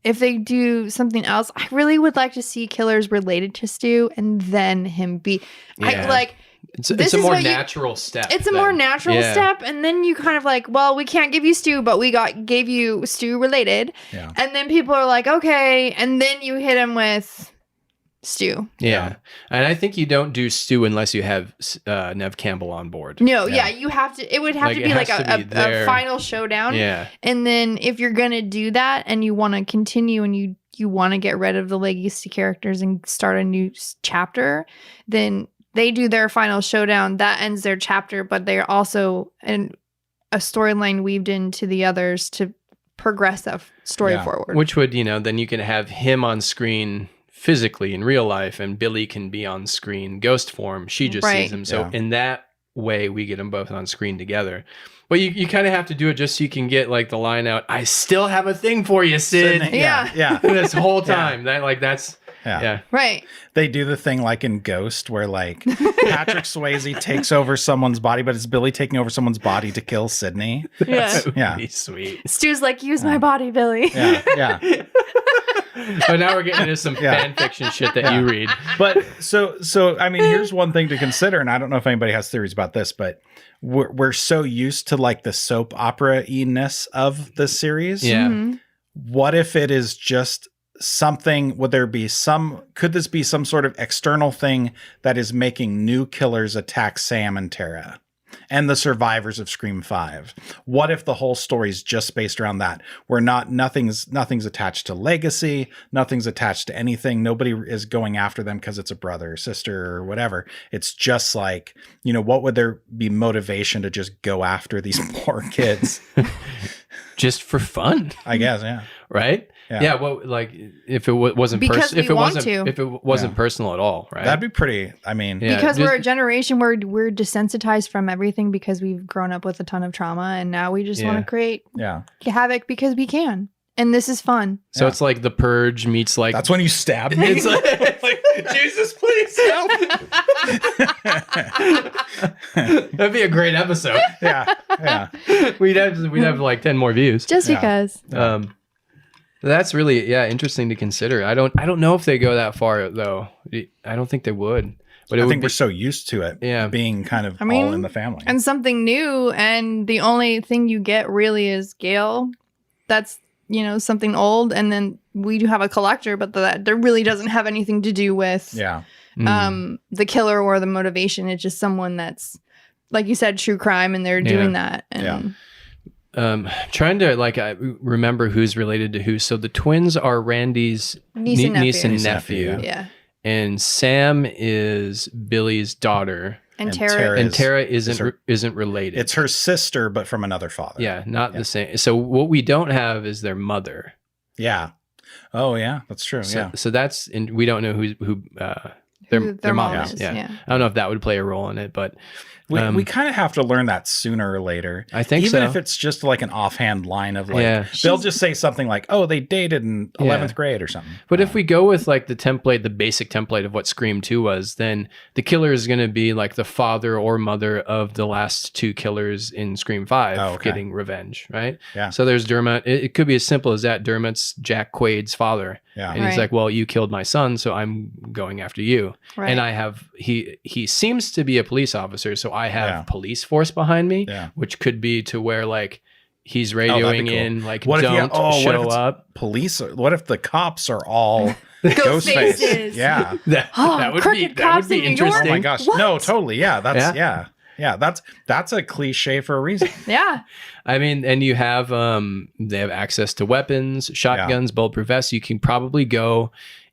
If they do something else, I really would like to see killers related to Stu and then him be it's a more natural step. It's a more natural step, and then you kind of like, well, we can't give you Stu, but we gave you Stu related. Yeah. And then people are like, okay, and then you hit him with Stu. Yeah. And I think you don't do Stu unless you have Nev Campbell on board. No, you have to. It would have to be like a final showdown. Yeah. And then if you're going to do that and you want to continue and you want to get rid of the legacy characters and start a new chapter, then they do their final showdown. That ends their chapter, but they're also, and a storyline weaved into the others to progress that story forward. Which would, then you can have him on screen physically in real life, and Billy can be on screen ghost form. She just sees him. So in that way, we get them both on screen together. But you kind of have to do it just so you can get like the line out, I still have a thing for you, Sid. Yeah. This whole time. That's Right. They do the thing like in Ghost where like Patrick Swayze takes over someone's body, but it's Billy taking over someone's body to kill Sydney. Yeah. Sweet. Stu's like, use my body, Billy. Yeah. But now we're getting into some fan fiction shit that you read. But so I mean, here's one thing to consider, and I don't know if anybody has theories about this, but we're so used to like the soap opera-iness of the series. Yeah. Mm-hmm. What if it is just something? Could this be some sort of external thing that is making new killers attack Sam and Tara and the survivors of Scream 5? What if the whole story is just based around that? Where nothing's attached to legacy, nothing's attached to anything. Nobody is going after them because it's a brother or sister or whatever. It's just like, what would there be motivation to just go after these poor kids? Just for fun, I guess. Yeah. Right. Yeah. Well, like if it wasn't if it wasn't personal at all, right? That'd be pretty. I mean, because we're a generation where we're desensitized from everything because we've grown up with a ton of trauma, and now we just want to create havoc because we can, and this is fun. So it's like The Purge meets like that's when you stab me. It's like Jesus, please help. That'd be a great episode. Yeah. We'd have like 10 more views just because. That's really interesting to consider. I don't know if they go that far though. I don't think they would. But I think we're so used to it being kind of all in the family. And something new, and the only thing you get really is Gail. That's, something old, and then we do have a collector, but that really doesn't have anything to do with the killer or the motivation. It's just someone that's, like you said, true crime, and they're doing that. And trying to I remember who's related to who. So the twins are Randy's niece and nephew. Yeah. And Sam is Billy's daughter. And Tara isn't related. It's her sister, but from another father. Yeah, not the same. So what we don't have is their mother. Yeah. Oh yeah, that's true. So that's, and we don't know who their mom is. Yeah. I don't know if that would play a role in it, but we kind of have to learn that sooner or later. I think even if it's just like an offhand line of like, they'll just say something like, "Oh, they dated in 11th grade" or something. But if we go with like the basic template of what Scream 2 was, then the killer is going to be like the father or mother of the last two killers in Scream 5 getting revenge, right? Yeah. So there's Dermot. It could be as simple as that. Dermot's Jack Quaid's father. Yeah. And he's like, well, you killed my son, so I'm going after you. Right. And I have, he seems to be a police officer, so I have police force behind me, which could be to where like he's radioing in, like, what don't show up. Police, what if the cops are all ghost faces? Yeah. that would be interesting. Oh my gosh. What? No, totally. Yeah. That's a cliche for a reason. Yeah. I mean, and you have they have access to weapons, shotguns, bulletproof vests. You can probably go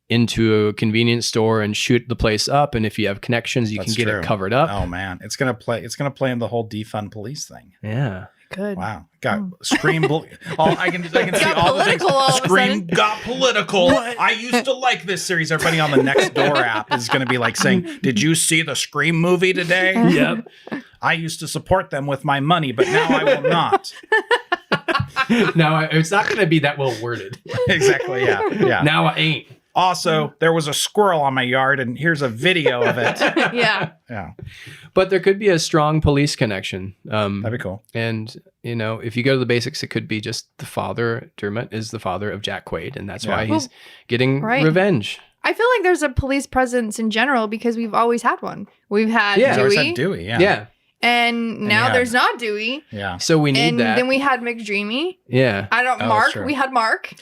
into a convenience store and shoot the place up, and if you have connections, you can get it covered up. Oh man, it's gonna play in the whole defund police thing. Yeah. Good. Wow. Scream. I can see all the things. Scream got political. I used to like this series. Everybody on the Nextdoor app is going to be like saying, "Did you see the Scream movie today?" Yep. I used to support them with my money, but now I will not. No, it's not going to be that well worded. Exactly. Yeah. Now I ain't. Also, there was a squirrel on my yard, and here's a video of it. Yeah. But there could be a strong police connection. That'd be cool. And, if you go to the basics, it could be just the father, Dermot is the father of Jack Quaid, and that's why he's getting revenge. I feel like there's a police presence in general because we've always had one. We've had Dewey. Always had Dewey, yeah. And now there's not Dewey. Yeah. So we need that. And then we had McDreamy. Yeah. Mark. We had Mark.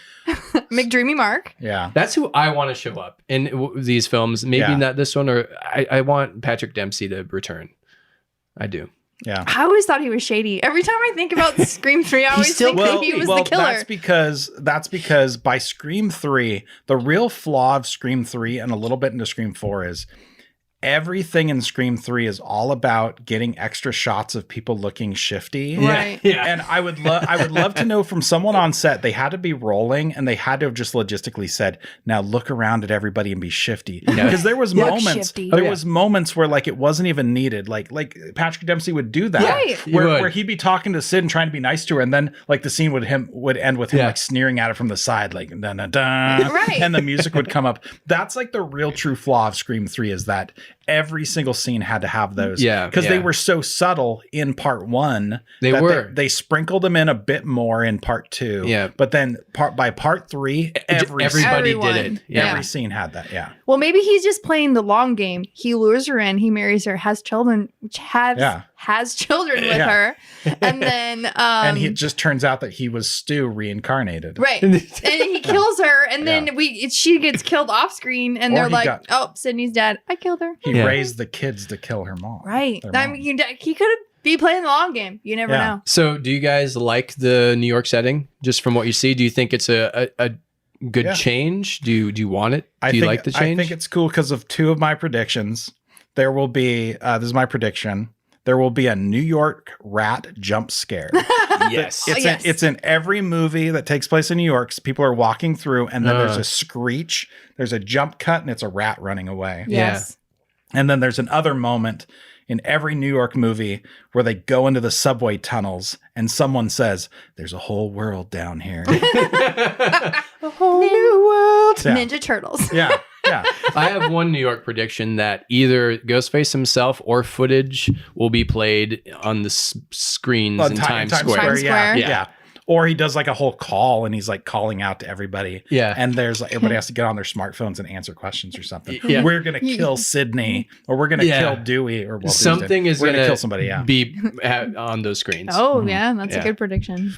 McDreamy Mark. Yeah. That's who I want to show up in these films. Maybe not this one, or I want Patrick Dempsey to return. I do. Yeah. I always thought he was shady. Every time I think about Scream 3, I always think that he was the killer. That's because by Scream 3, the real flaw of Scream 3 and a little bit into Scream 4 is everything in Scream 3 is all about getting extra shots of people looking shifty. Right. Yeah. And I would love to know from someone on set, they had to be rolling and they had to have just logistically said, now look around at everybody and be shifty. Because there was was moments where like it wasn't even needed. Like Patrick Dempsey would do that. Right. Where he'd be talking to Sid and trying to be nice to her, and then like the scene would end with him like sneering at her from the side, like dun, dun, dun, right. and the music would come up. That's like the real true flaw of Scream 3 is that every single scene had to have those. Yeah. Because they were so subtle in part 1. They sprinkled them in a bit more in part 2. Yeah. But then by part 3, everybody did it. Yeah. Every scene had that. Yeah. Well, maybe he's just playing the long game. He lures her in, he marries her, has children, has children with her, and then and it just turns out that he was Stu reincarnated. Right. And he kills her, and then she gets killed off screen, and they're like, "Oh, Sydney's dead. I killed her." He raised the kids to kill her mom. Right. I mean, he could be playing the long game. You never know. So, do you guys like the New York setting? Just from what you see, do you think it's a good change? Do you want it? Do you like the change? I think it's cool because of 2 of my predictions. There will be this is my prediction. There will be a New York rat jump scare. Yes. It's in every movie that takes place in New York. People are walking through, and then there's a screech. There's a jump cut, and it's a rat running away. Yes. And then there's another moment in every New York movie where they go into the subway tunnels, and someone says, "There's a whole world down here." A whole new world. Yeah. Ninja Turtles. Yeah. Yeah. I have one New York prediction that either Ghostface himself or footage will be played on the screens in Times Square. Times Square. Yeah. Or he does like a whole call and he's like calling out to everybody. Yeah. And there's like everybody has to get on their smartphones and answer questions or something. Yeah. We're going to kill Sydney, or we're going to kill Dewey, or something is going to kill somebody. Yeah. Be on those screens. Oh, yeah. That's a good prediction.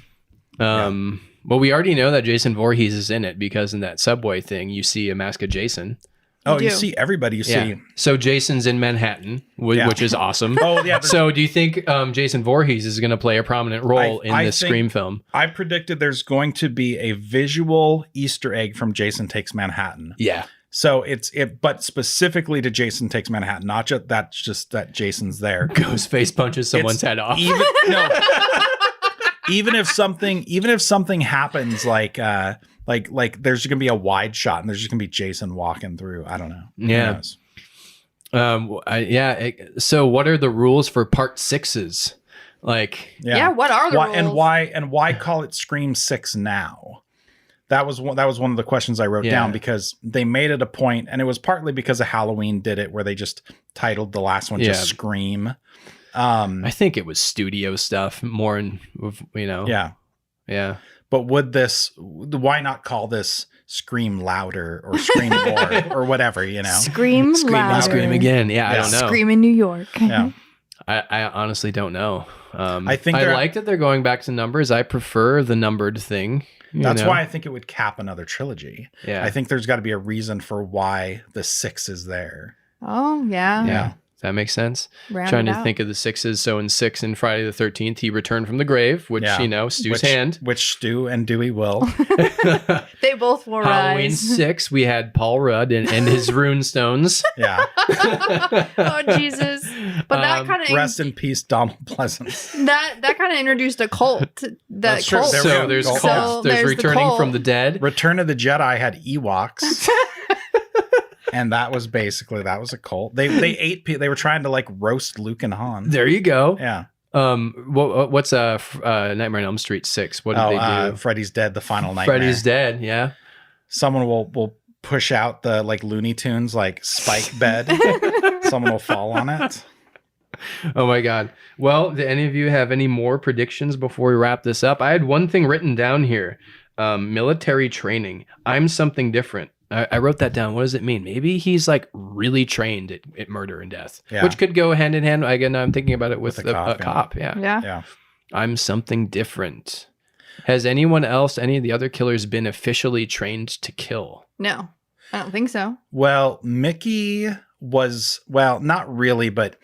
Well, we already know that Jason Voorhees is in it because in that subway thing, you see a mask of Jason. Oh, you see everybody. You see. So Jason's in Manhattan, which is awesome. Oh, yeah. So do you think Jason Voorhees is going to play a prominent role in this Scream film? I predicted there's going to be a visual Easter egg from Jason Takes Manhattan. Yeah. So but specifically to Jason Takes Manhattan, not just that Jason's there. Ghostface punches someone's head off. Even if something happens like there's gonna be a wide shot and there's just gonna be Jason walking through. I don't know. Yeah. So what are the rules for part 6s? Like, what are the rules? And why call it Scream 6 now? That was one of the questions I wrote down, because they made it a point, and it was partly because of Halloween did it, where they just titled the last one just Scream. I think it was studio stuff more, Yeah. But why not call this Scream Louder or Scream More or whatever, Scream Louder. Scream again. Yeah, I don't know. Scream in New York. Yeah. I honestly don't know. I think I like that they're going back to numbers. I prefer the numbered thing. That's why I think it would cap another trilogy. Yeah. I think there's got to be a reason for why the 6 is there. Oh, yeah. Yeah. That makes sense. Trying to think of the 6s. So in 6 in Friday the 13th, he returned from the grave, which, Stu's hand. Which Stu and Dewey will. They both will Halloween rise. 6, we had Paul Rudd and his rune stones. Yeah. Oh, Jesus. But that kind of... Rest in peace, Donald Pleasance. That kind of introduced a cult. That's true. So there's cults. So there's returning from the dead. Return of the Jedi had Ewoks. And that was a cult. They ate people. They were trying to like roast Luke and Han. There you go. Yeah. What's Nightmare on Elm Street 6? What did they do? Freddy's Dead, the final nightmare. Freddy's Dead. Yeah. Someone will push out the like Looney Tunes like spike bed. Someone will fall on it. Oh my God. Well, do any of you have any more predictions before we wrap this up? I had one thing written down here. Military training. I'm something different. I wrote that down. What does it mean? Maybe he's like really trained at murder and death, which could go hand in hand. Again, I'm thinking about it with a cop. Yeah. I'm something different. Has anyone else, any of the other killers, been officially trained to kill? No, I don't think so. Well, Mickey was, not really, but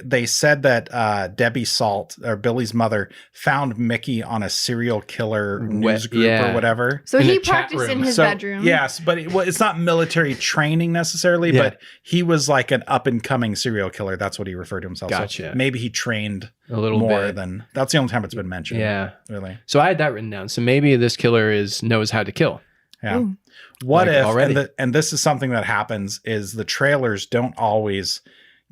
they said that Debbie Salt, or Billy's mother, found Mickey on a serial killer news group or whatever. So in he a chat practiced in room. his bedroom. Yes, but it's not military training necessarily, but he was like an up and coming serial killer. That's what he referred to himself. Gotcha. So maybe he trained a little more bit. than that's the only time it's been mentioned. Yeah. Really. So I had that written down. So maybe this killer knows how to kill. Yeah. Ooh. What Like if, already. and this is something that happens, is the trailers don't always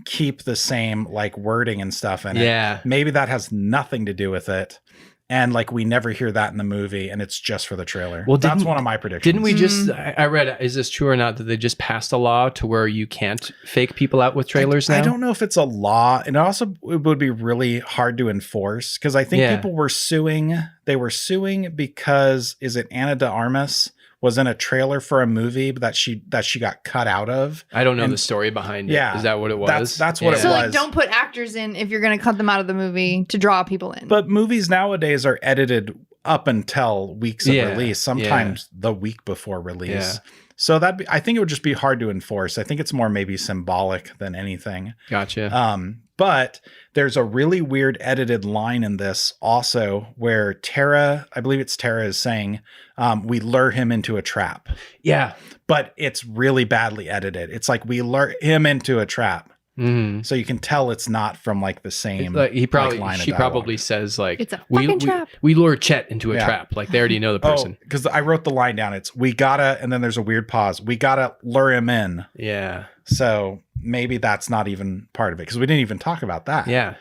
keep the same like wording and stuff in it. Yeah. Maybe that has nothing to do with it. And like we never hear that in the movie and it's just for the trailer. Well, that's one of my predictions. Didn't we just, I read, is this true or not, that they just passed a law to where you can't fake people out with trailers now? I don't know if it's a law. And also it would be really hard to enforce because I think people were suing. They were suing because, is it Ana de Armas was in a trailer for a movie that she got cut out of. I don't know the story behind it. Yeah. Is that what it was? That's what it So was. like, don't put actors in if you're going to cut them out of the movie to draw people in. But movies nowadays are edited up until weeks of Yeah, release, sometimes the week before release. Yeah. So I think it would just be hard to enforce. I think it's more maybe symbolic than anything. Gotcha. But there's a really weird edited line in this also where Tara, I believe it's Tara, is saying, we lure him into a trap. Yeah. But it's really badly edited. It's like we lure him into a trap. Mm-hmm. So you can tell it's not from like the same Like line of she dialogue. probably says like, It's a fucking trap. we lure Chet into a trap. Like they already know the person. Because I wrote the line down. It's we gotta, and then there's a weird pause. We gotta lure him in. Yeah. So maybe that's not even part of it because we didn't even talk about that. Yeah.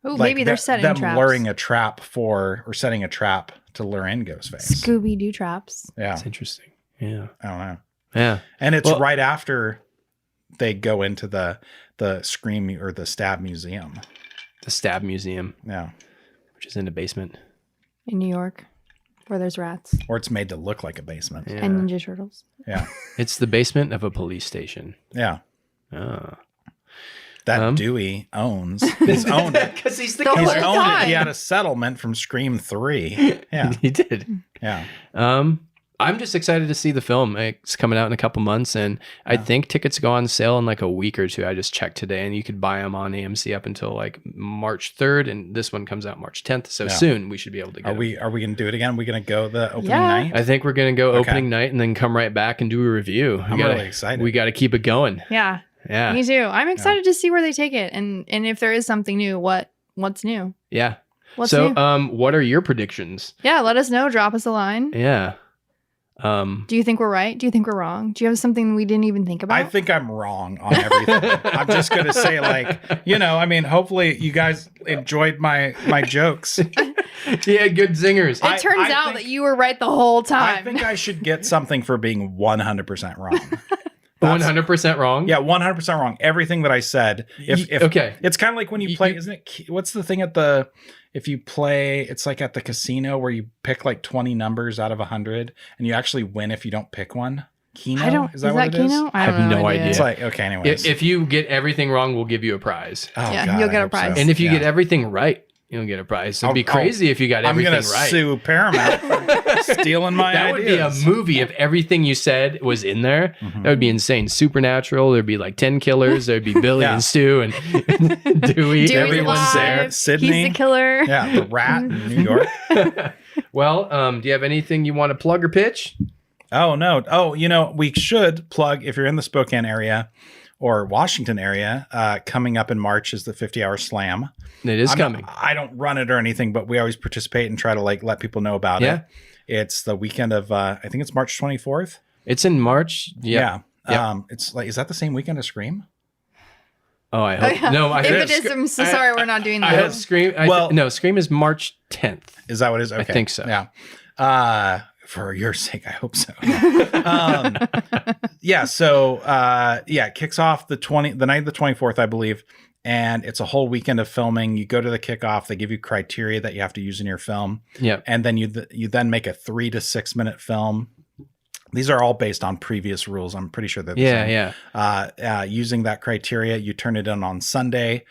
Oh, Like maybe they're setting them traps. luring a trap or setting a trap to lure in Ghostface. Scooby-Doo traps. Yeah, That's interesting. Yeah. I don't know. Yeah. And it's Well- right after they go into the Scream or the Stab Museum. The Stab Museum, Yeah, which is in the basement. In New York, where there's rats or it's made to look like a basement. Yeah. and Ninja Turtles. Yeah, It's the basement of a police station. yeah. Oh. That Dewey owns. He's owned it. Because he's the The He's whole owned it. time. He had a settlement from Scream 3. Yeah, He did. yeah. I'm just excited to see the film. It's coming out in a couple months, and I think tickets go on sale in like a week or two. I just checked today, and you could buy them on AMC up until like March 3rd, and this one comes out March 10th. So soon we should be able to get Are them. we going to do it again? Are we going to go the opening Yeah. night? I think we're gonna go opening night and then come right back and do a review. I'm really excited. We got to keep it going. Yeah, Yeah, me too. I'm excited to see where they take it, and if there is something new, what's new? yeah. What's So, new? what are your predictions? Yeah, let us know. Drop us a line. Yeah. Do you think we're right? Do you think we're wrong? Do you have something we didn't even think about? I think I'm wrong on everything. I'm just going to say hopefully you guys enjoyed my jokes. Yeah, good zingers. it turns out that you were right the whole time. I think I should get something for being 100% wrong. 100% wrong. Yeah, 100% wrong. Everything that I said. If okay. It's kind of like when you play, isn't it? What's the thing if you play, it's like at the casino where you pick like 20 numbers out of 100 and you actually win if you don't pick one. Keno? Is that what it is? Keno? I have have no idea. It's like, okay, anyways. If you get everything wrong, we'll give you a prize. Oh, Yeah, God, you'll I get a hope prize. so. And if you Yeah. get everything right, you'll get a prize. So it'd be crazy if you got I'm everything going to right. sue Paramount for stealing my That ideas. would be a movie if everything you said was in there. Mm-hmm. That would be insane. Supernatural. There'd be like 10 killers. There'd be Billy Yeah. and Stu and Dewey. Dewey's Everyone's alive. there. Sydney. He's the killer. Yeah, the rat in New York. Well, do you have anything you want to plug or pitch? Oh, no. Oh, we should plug, if you're in the Spokane area or Washington area, coming up in March is the 50-hour slam. It is coming. I don't run it or anything, but we always participate and try to let people know about it. It's the weekend of, I think it's March 24th. It's in March. Yep. Yeah. It's like, is that the same weekend as Scream? Oh, I hope. Yeah. No, I if hope. it is, I'm so sorry we're not doing I that. hope Scream. No, Scream is March 10th. Is that what it is? Okay. I think so. Yeah. For your sake, I hope so. Yeah. So, it kicks off the night of the 24th, I believe. And it's a whole weekend of filming. You go to the kickoff. They give you criteria that you have to use in your film. Yeah. And then you then make a 3 to 6 minute film. These are all based on previous rules. I'm pretty sure they're the same. Yeah. Using that criteria, you turn it in on Sunday.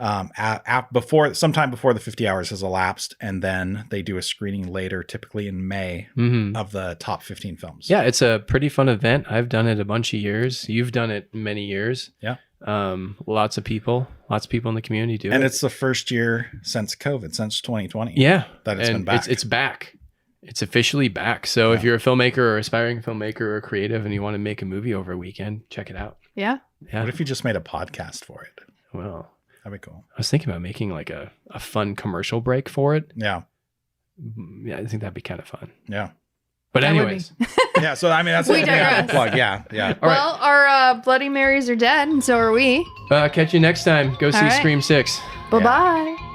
Sometime before the 50 hours has elapsed, and then they do a screening later, typically in May, of the top 15 films. Yeah, it's a pretty fun event. I've done it a bunch of years. You've done it many years. Yeah. Lots of people in the community do it. And it's the first year since COVID, since 2020. Yeah. That it's been back. It's back. It's officially back. So if you're a filmmaker or aspiring filmmaker or creative and you want to make a movie over a weekend, check it out. Yeah. What if you just made a podcast for it? Well, that'd be cool. I was thinking about making like a fun commercial break for it. Yeah. Yeah, I think that'd be kind of fun. Yeah. But anyways. Yeah, so I mean that's We a digress. plug. Yeah, yeah. Well, our Bloody Marys are dead, and so are we. Catch you next time. Go see All right. Scream 6. Bye-bye.